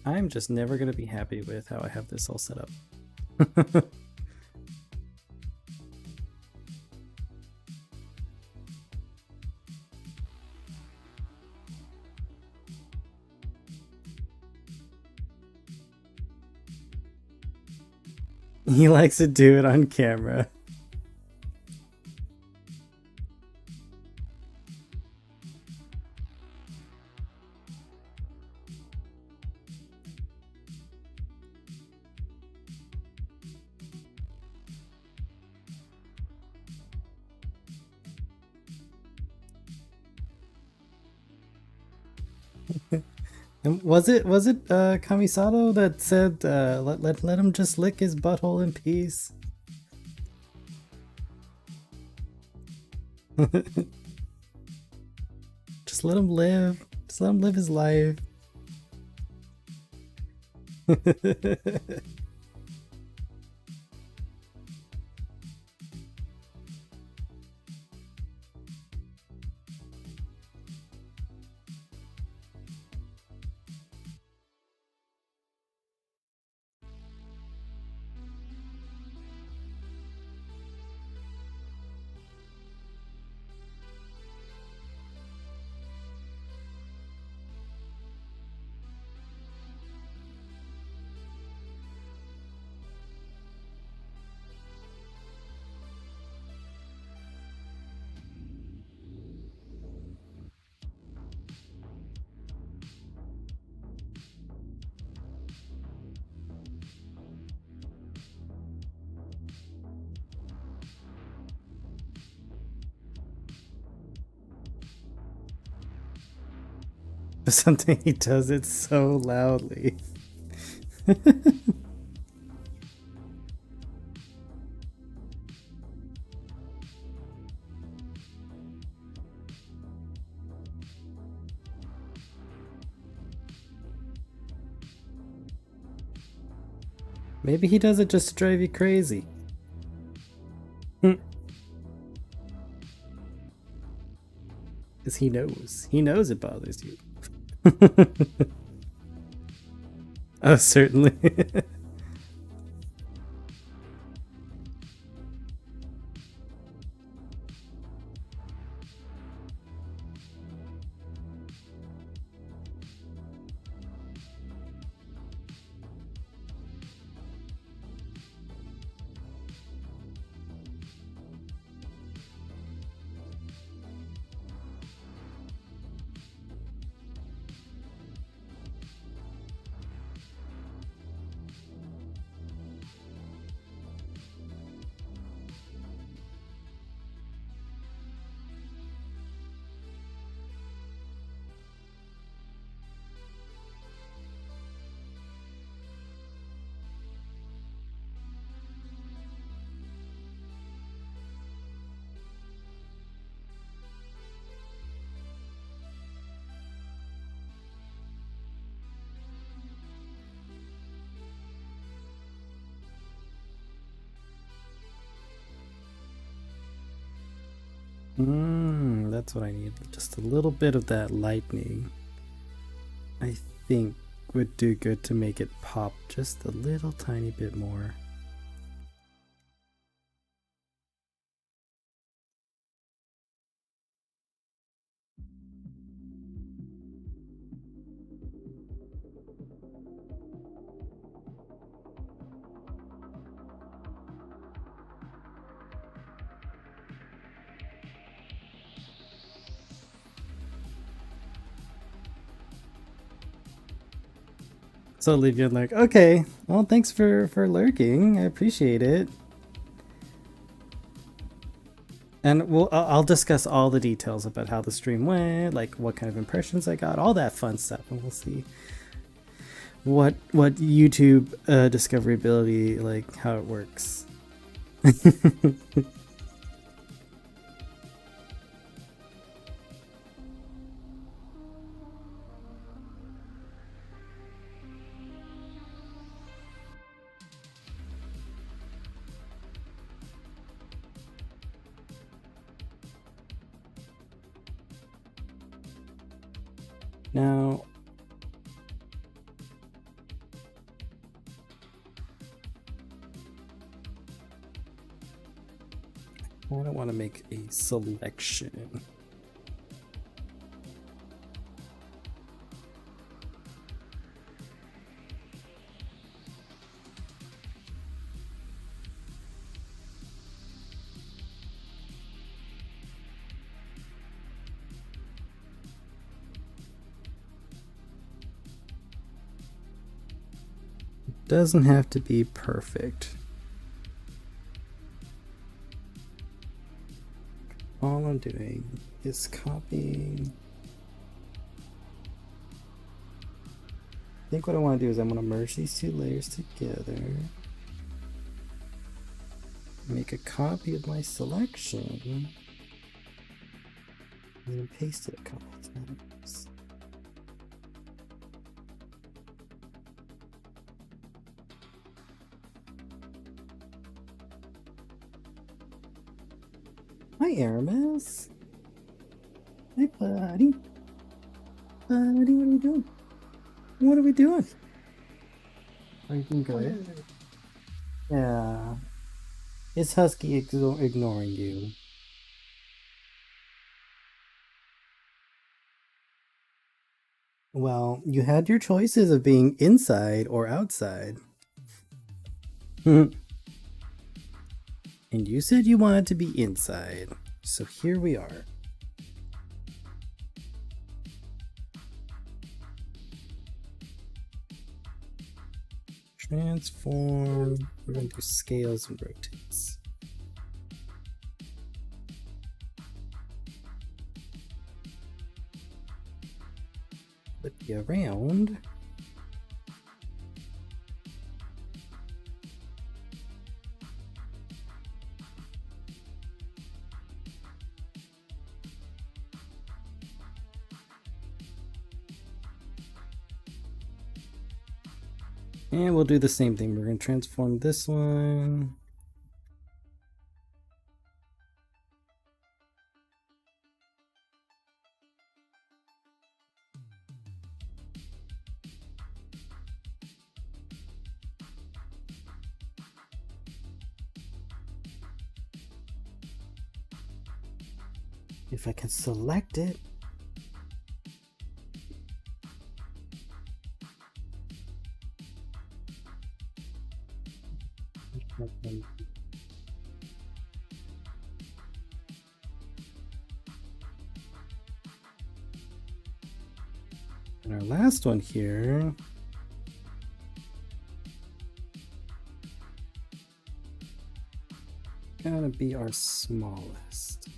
S1: I'm just never going to be happy with how I have this all set up. He likes to do it on camera. And was it Kamisato that said let him just lick his butthole in peace? Just let him live. Just let him live his life. Something he does it so loudly. Maybe he does it just to drive you crazy. Because he knows. He knows it bothers you. Oh, certainly. That's what I need. Just a little bit of that lightning, I think, would do good to make it pop just a little tiny bit more. So Legion, like, okay, well, thanks for lurking. I appreciate it. And I'll discuss all the details about how the stream went, like what kind of impressions I got, all that fun stuff, and we'll see what YouTube discoverability, like how it works. Now, I don't want to make a selection. Doesn't have to be perfect. All I'm doing is copying. I think what I want to do is I'm going to merge these two layers together. Make a copy of my selection. And then paste it a couple times. Hi, Aramis. Hi, buddy. Buddy, what are you doing? What are we doing? Are you doing good? Yeah. Is Husky ignoring you? Well, you had your choices of being inside or outside. And you said you wanted to be inside. So here we are. Transform. We're going to do scales and rotates. Flip you around. And we'll do the same thing. We're going to transform this one. If I can select it. And our last one here. Gotta be our smallest.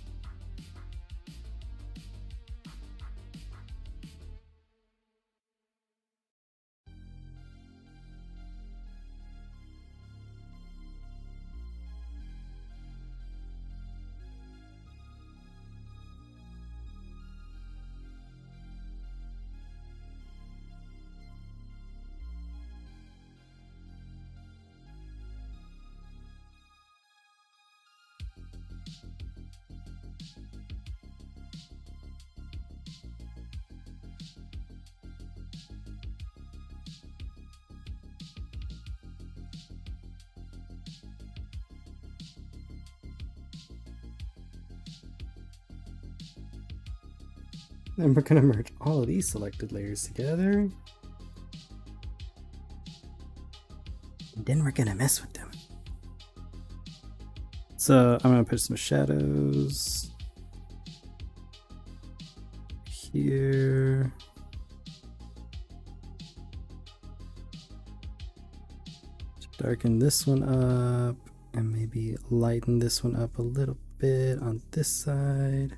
S1: And we're gonna merge all of these selected layers together. And then we're gonna mess with them. So I'm gonna put some shadows here. Darken this one up and maybe lighten this one up a little bit on this side.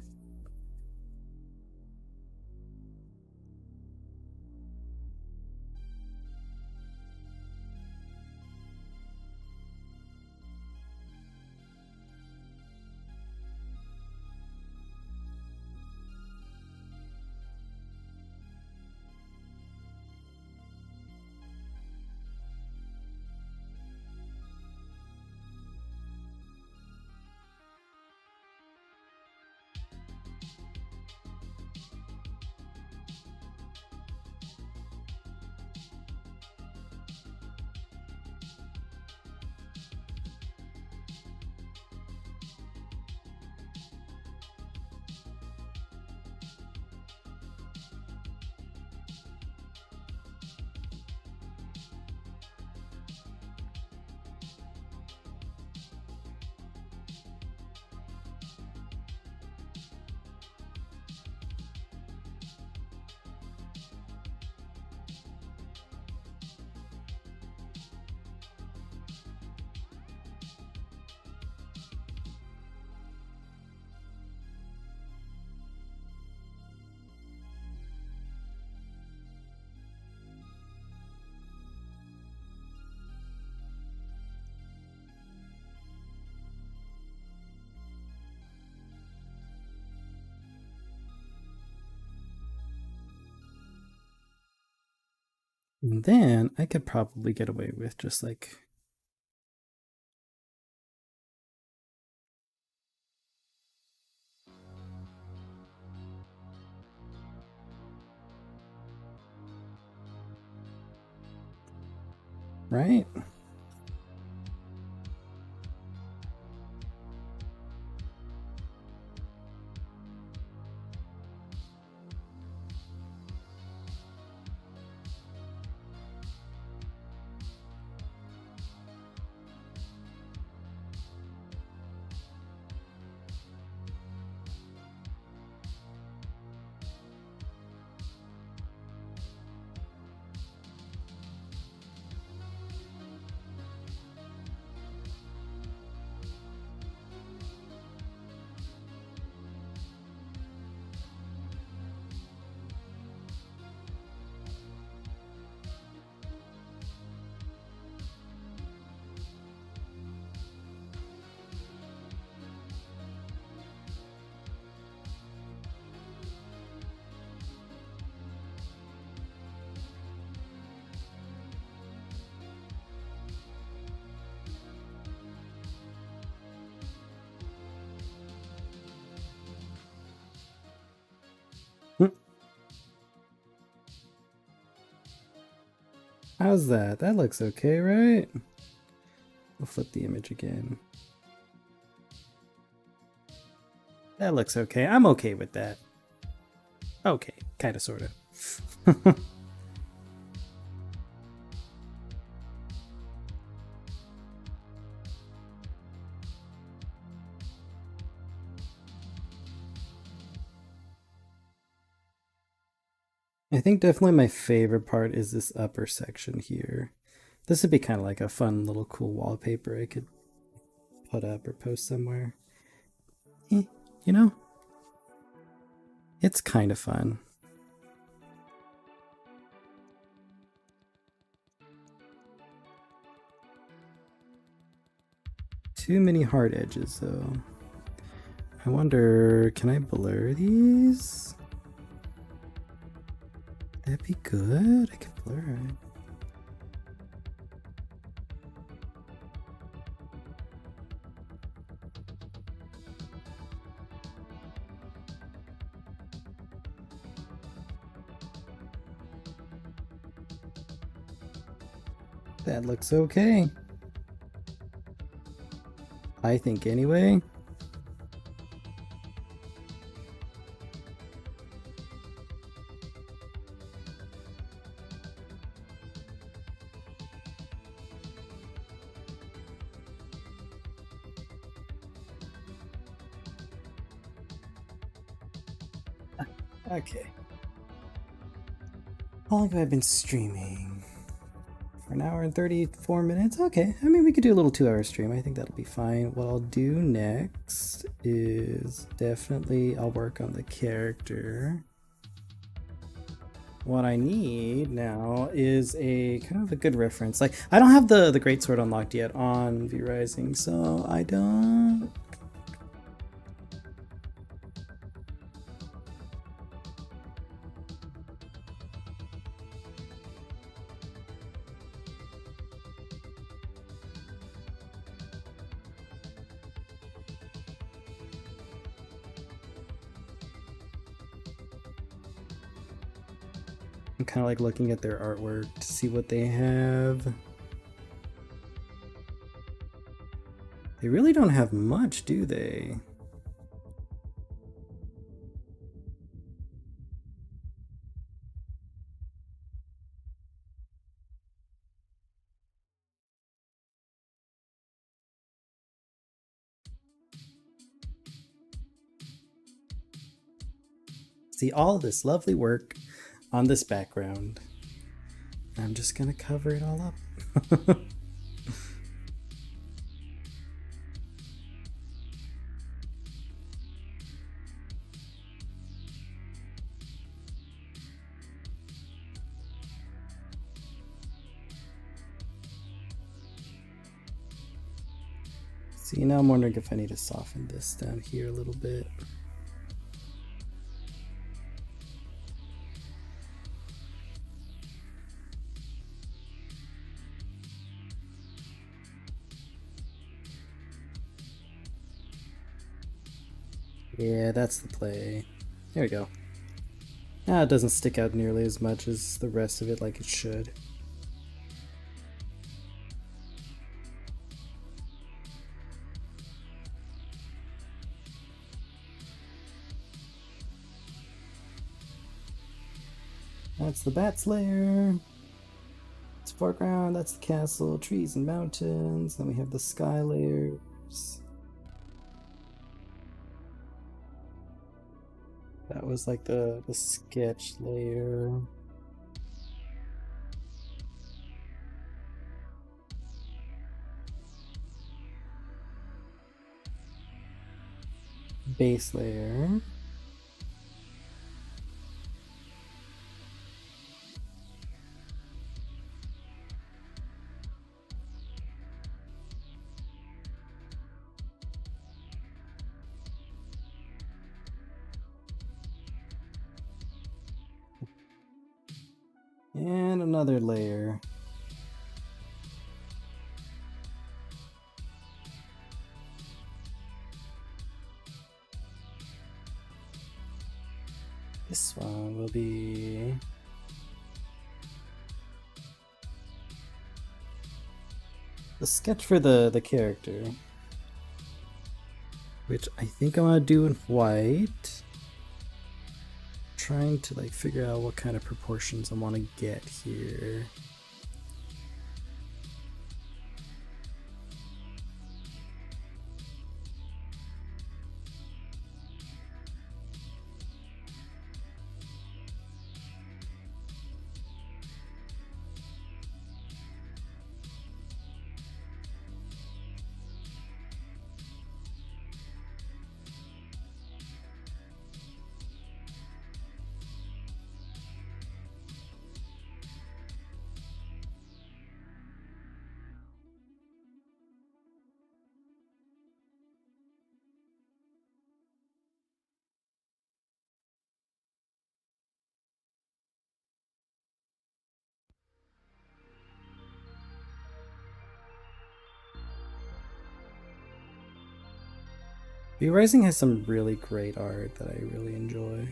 S1: And then I could probably get away with just like right? How's that? That looks okay, right? We'll flip the image again. That looks okay. I'm okay with that. Okay, kind of, sort of. I think definitely my favorite part is this upper section here. This would be kind of like a fun little cool wallpaper I could put up or post somewhere. You know, it's kind of fun. Too many hard edges though. I wonder, can I blur these? That'd be good. I could blur it. That looks okay. I think anyway. Okay. How long have I been streaming? For an hour and 34 minutes? Okay. I mean, we could do a little 2-hour stream. I think that'll be fine. What I'll do next is definitely I'll work on the character. What I need now is a kind of a good reference. Like, I don't have the Greatsword unlocked yet on V Rising, so I don't. I'm kind of like looking at their artwork to see what they have. They really don't have much, do they? See all this lovely work on this background. I'm just gonna cover it all up. See, now I'm wondering if I need to soften this down here a little bit. Yeah, that's the play. There we go. Now it doesn't stick out nearly as much as the rest of it like it should. That's the Bat's lair. It's foreground, that's the castle, trees and mountains. Then we have the sky layers. That was like the sketch layer. Base layer. And another layer. This one will be the sketch for the character, which I think I'm gonna do in white. Trying to like figure out what kind of proportions I want to get here. V Rising has some really great art that I really enjoy.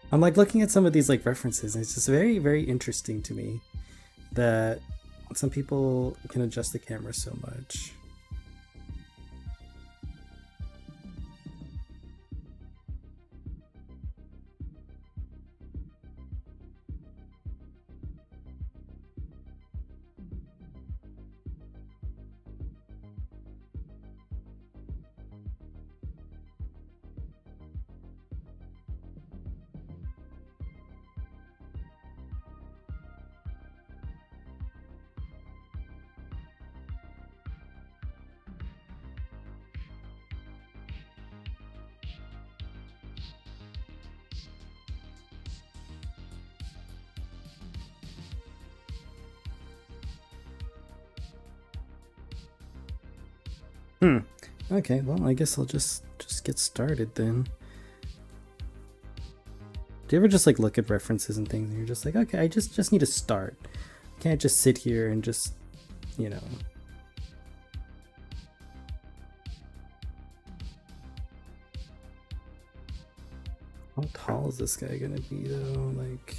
S1: I'm like looking at some of these like references, and it's just very, very interesting to me that some people can adjust the camera so much. Hmm. Okay, well, I guess I'll just get started then. Do you ever just like look at references and things and you're just like, okay, I just need to start. I can't just sit here and just, you know. How tall is this guy gonna be though? Like,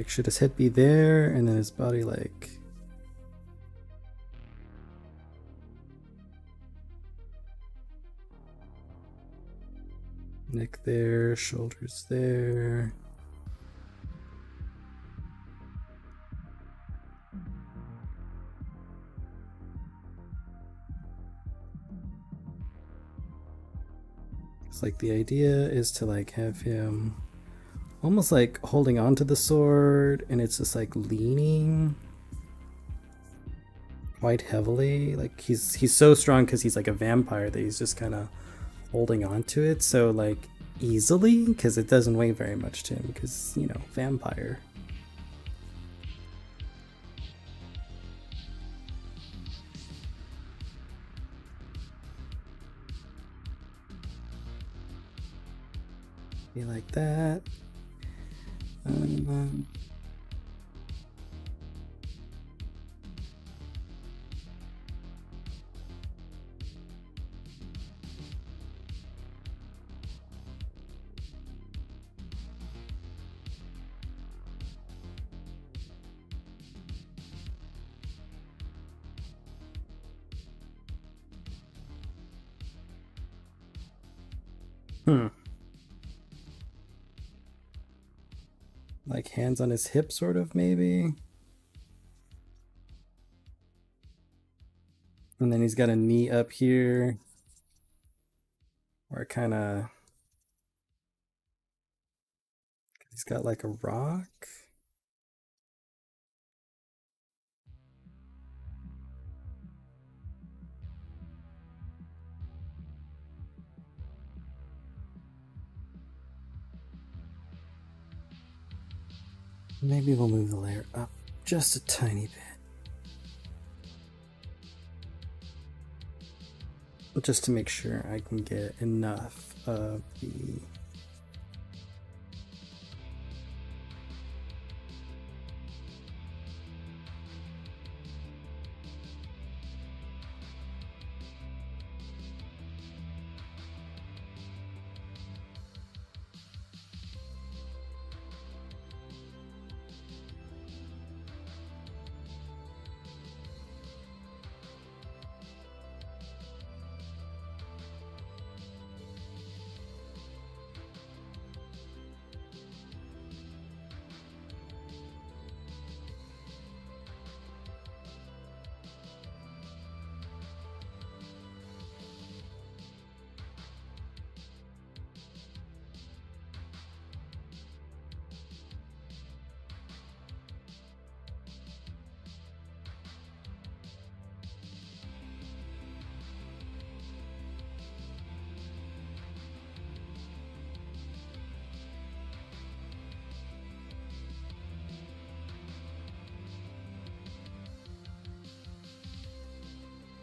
S1: should his head be there and then his body like... Neck there, shoulders there. It's like the idea is to like have him almost like holding on to the sword, and it's just like leaning quite heavily. Like he's so strong because he's like a vampire that he's just kind of holding on to it so like easily, because it doesn't weigh very much to him because, you know, vampire. Be like that. Like hands on his hip, sort of, maybe. And then he's got a knee up here, or kind of... He's got like a rock. Maybe we'll move the layer up just a tiny bit. Just to make sure I can get enough of the...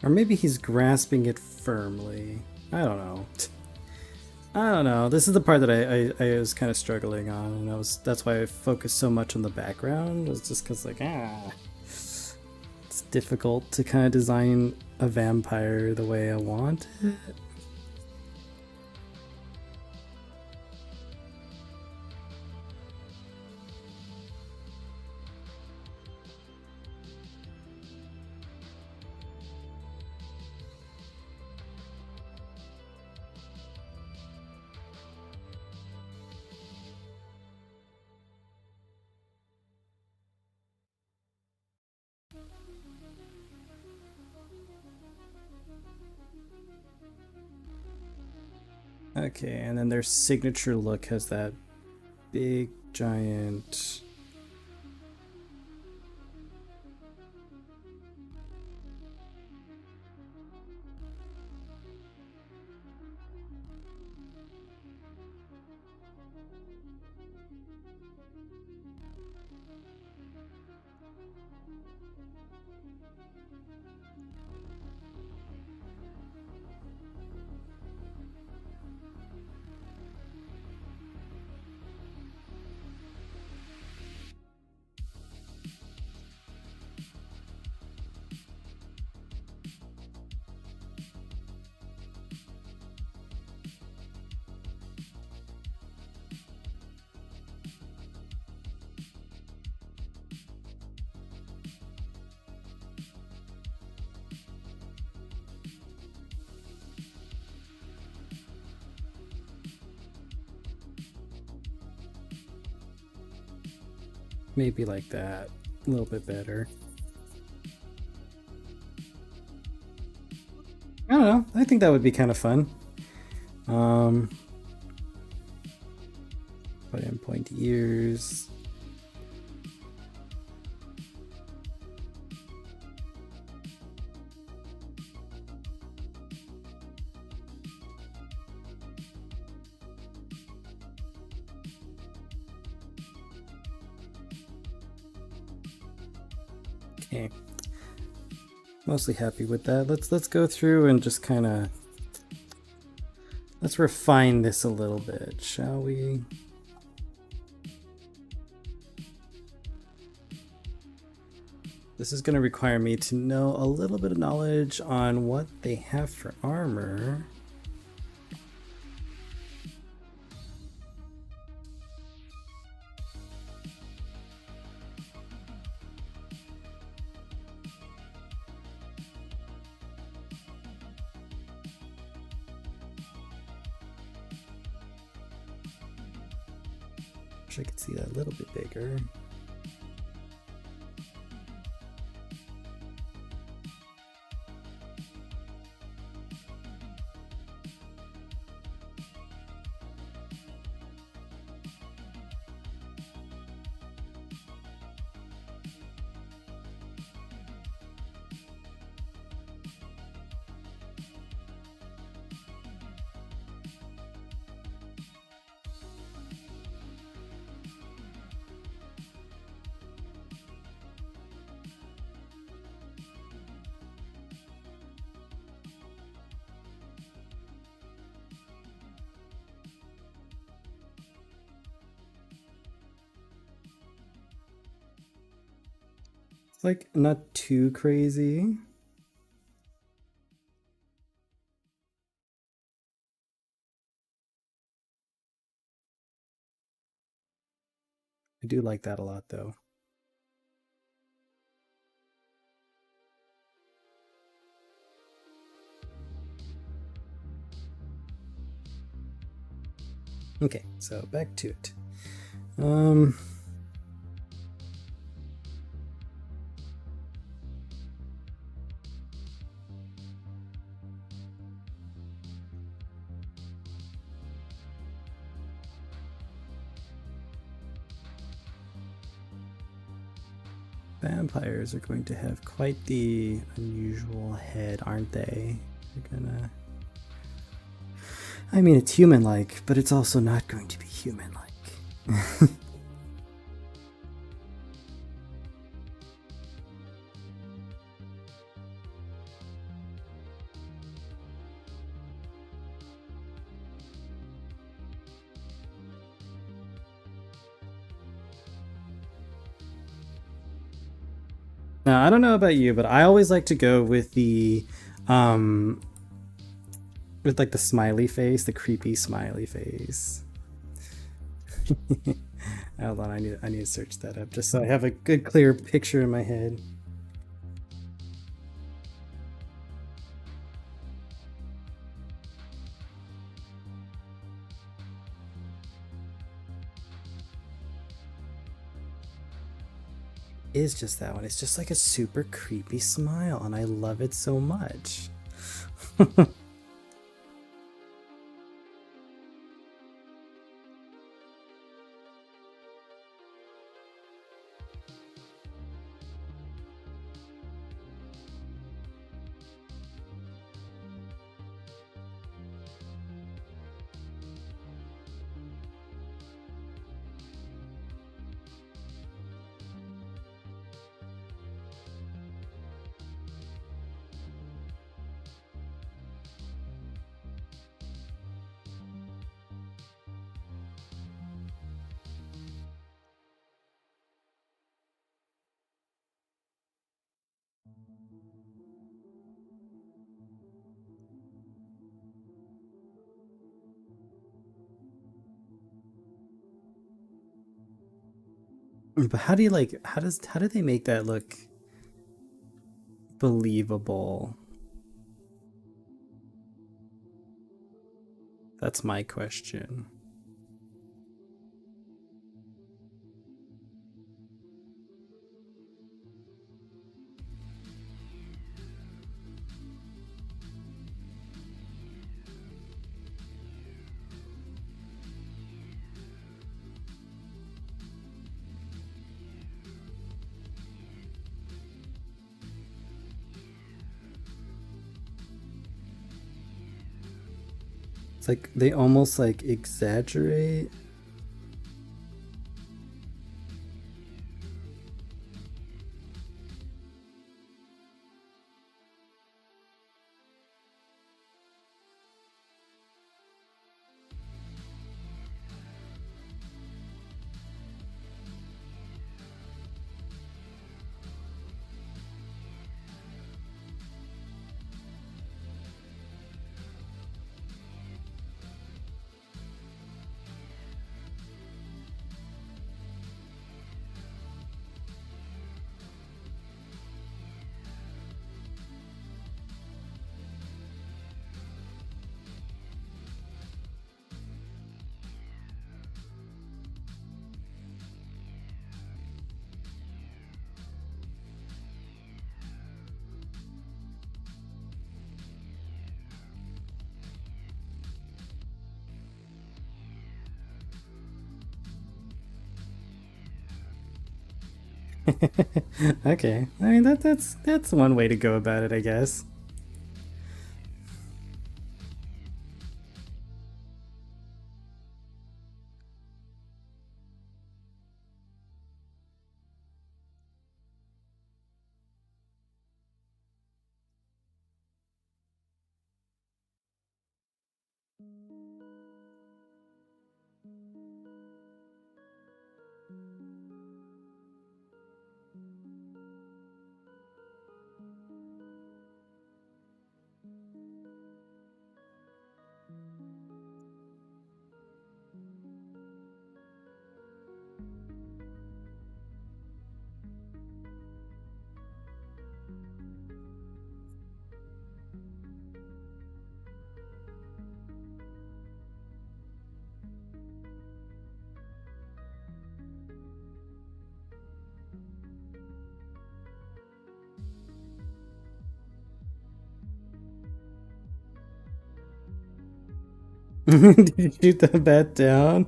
S1: Or maybe he's grasping it firmly. I don't know. I don't know. This is the part that I was kind of struggling on, and that's why I focused so much on the background. Was just because like it's difficult to kind of design a vampire the way I want it. Okay, and then their signature look has that big giant. Maybe like that, a little bit better. I don't know. I think that would be kind of fun. Put in pointy ears. Okay. Mostly happy with that. Let's go through and just kind of let's refine this a little bit, shall we? This is going to require me to know a little bit of knowledge on what they have for armor. Wish I could see that a little bit bigger. Like not too crazy. I do like that a lot though. Okay, so back to it. Vampires are going to have quite the unusual head, aren't they? They're gonna... I mean, it's human-like, but it's also not going to be human-like. Now, I don't know about you, but I always like to go with the um with like the smiley face, the creepy smiley face. Hold on, I need to search that up just so I have a good clear picture in my head. It is just that one. It's just like a super creepy smile, and I love it so much. But how do you like how do they make that look believable? That's my question. It's like they almost like exaggerate. Okay, I mean that's one way to go about it, I guess. Did you shoot the bat down?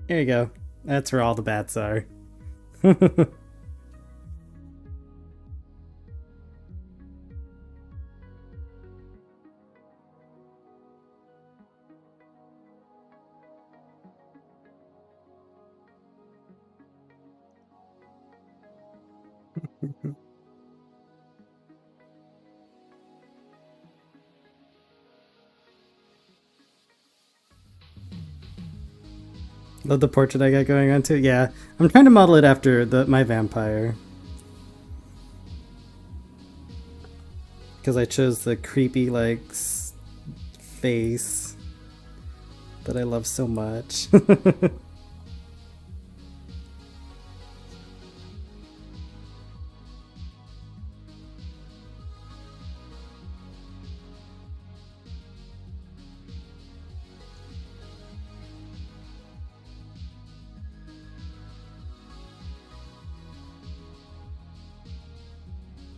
S1: Here you go. That's where all the bats are. Love the portrait I got going on too. Yeah, I'm trying to model it after my vampire. Because I chose the creepy, like, face that I love so much.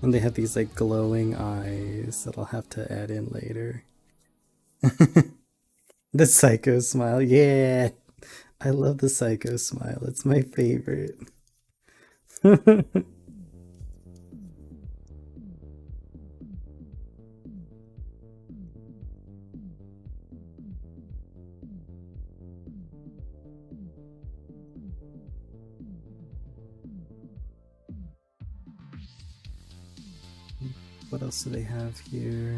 S1: And they have these like glowing eyes that I'll have to add in later. The psycho smile, yeah. I love the psycho smile. It's my favorite. What else do they have here?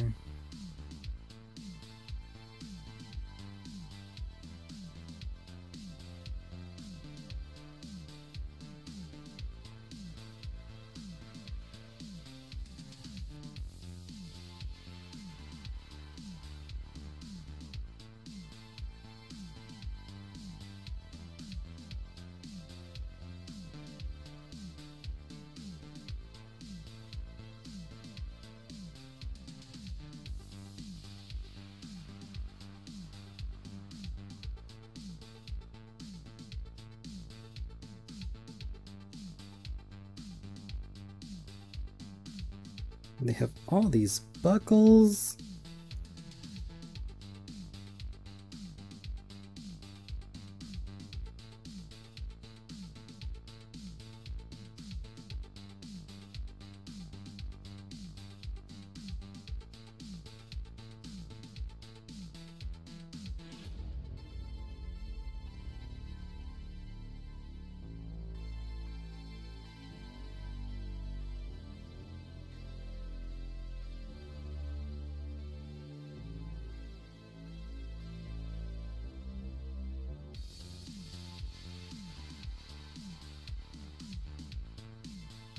S1: They have all these buckles.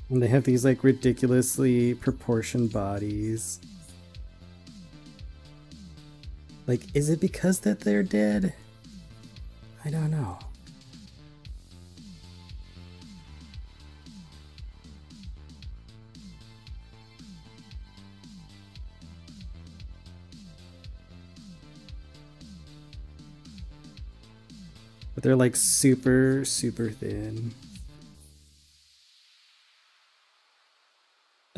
S1: And they have these like ridiculously proportioned bodies. Like, is it because that they're dead? I don't know. But they're like super, super thin.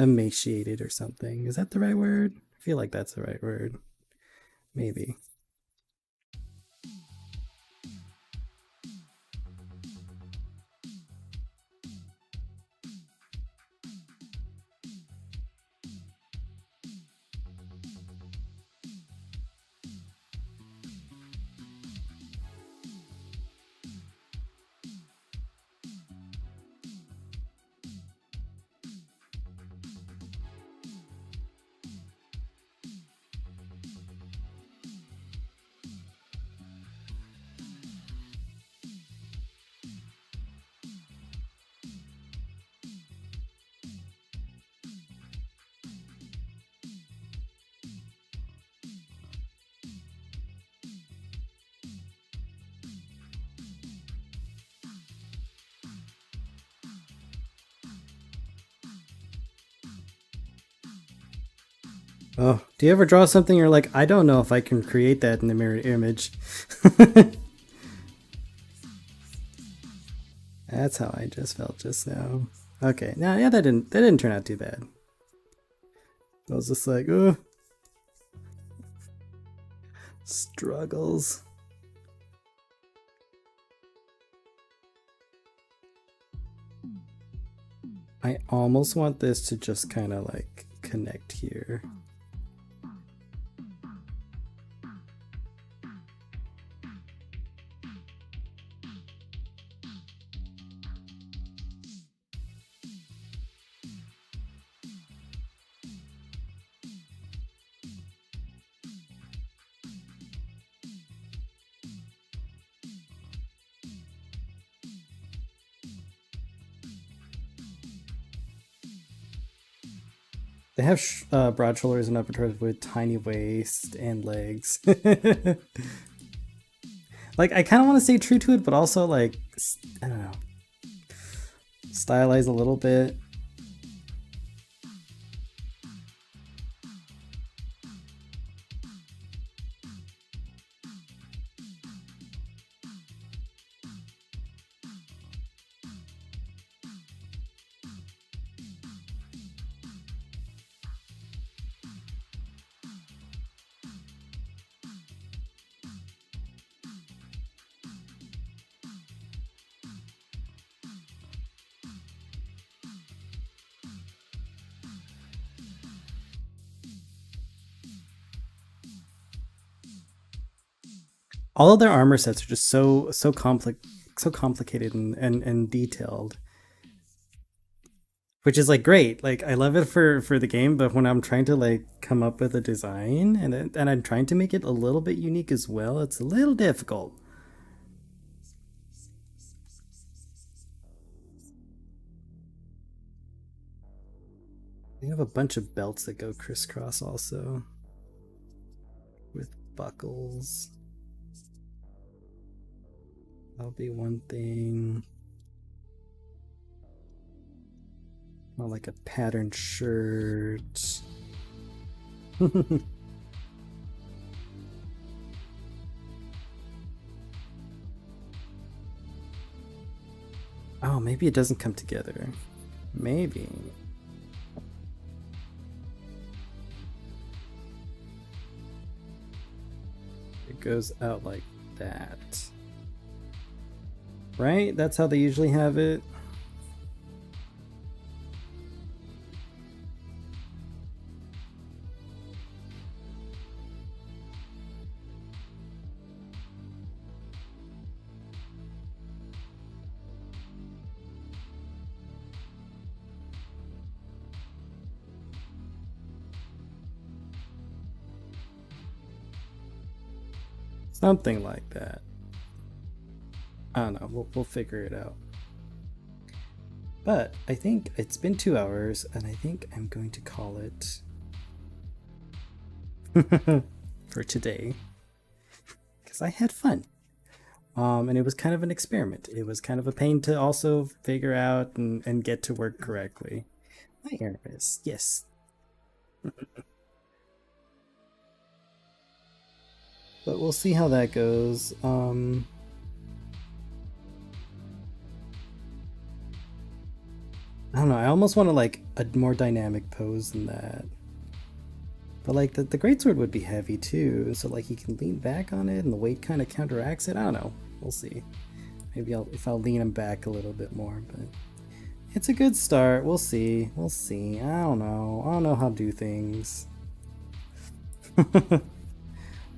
S1: Emaciated or something. Is that the right word? I feel like that's the right word. Maybe. Oh, do you ever draw something you're like, I don't know if I can create that in the mirror image? That's how I just felt just now. Okay, now yeah, that didn't turn out too bad. I was just like, oh, struggles. I almost want this to just kind of like connect here. They have broad shoulders and upper torso with tiny waist and legs. Like, I kind of want to stay true to it, but also, like, I don't know, stylize a little bit. All of their armor sets are just so complicated and detailed, which is like great. Like, I love it for the game, but when I'm trying to like come up with a design and I'm trying to make it a little bit unique as well, it's a little difficult. They have a bunch of belts that go crisscross also with buckles. That'll be one thing. More like a patterned shirt. Oh, maybe it doesn't come together. Maybe. It goes out like that. Right? That's how they usually have it. Something like that. I don't know. We'll figure it out. But I think it's been 2 hours, and I think I'm going to call it for today, because I had fun. And it was kind of an experiment. It was kind of a pain to also figure out and get to work correctly. Hi, Aramis. Yes. But we'll see how that goes. I don't know, I almost want to like a more dynamic pose than that. But like the greatsword would be heavy too, so like you can lean back on it and the weight kind of counteracts it. I don't know. We'll see. Maybe if I'll lean him back a little bit more, but it's a good start. We'll see. We'll see. I don't know. I don't know how to do things.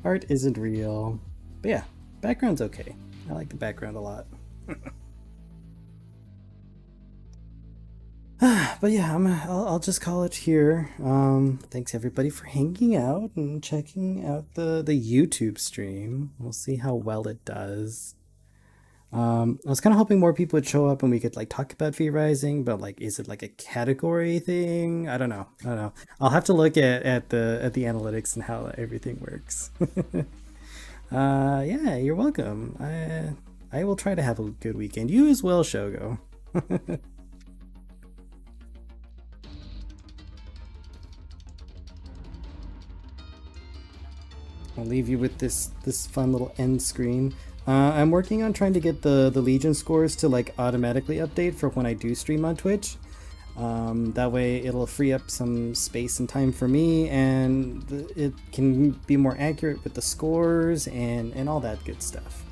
S1: Art isn't real. But yeah, background's okay. I like the background a lot. But yeah, I'll just call it here. Thanks everybody for hanging out and checking out the YouTube stream. We'll see how well it does. I was kind of hoping more people would show up and we could like talk about V Rising, but like, is it like a category thing? I don't know. I don't know. I'll have to look at the analytics and how everything works. Yeah, you're welcome. I will try to have a good weekend. You as well, Shogo. I'll leave you with this fun little end screen. I'm working on trying to get the Legion scores to like automatically update for when I do stream on Twitch. That way it'll free up some space and time for me, and it can be more accurate with the scores and all that good stuff.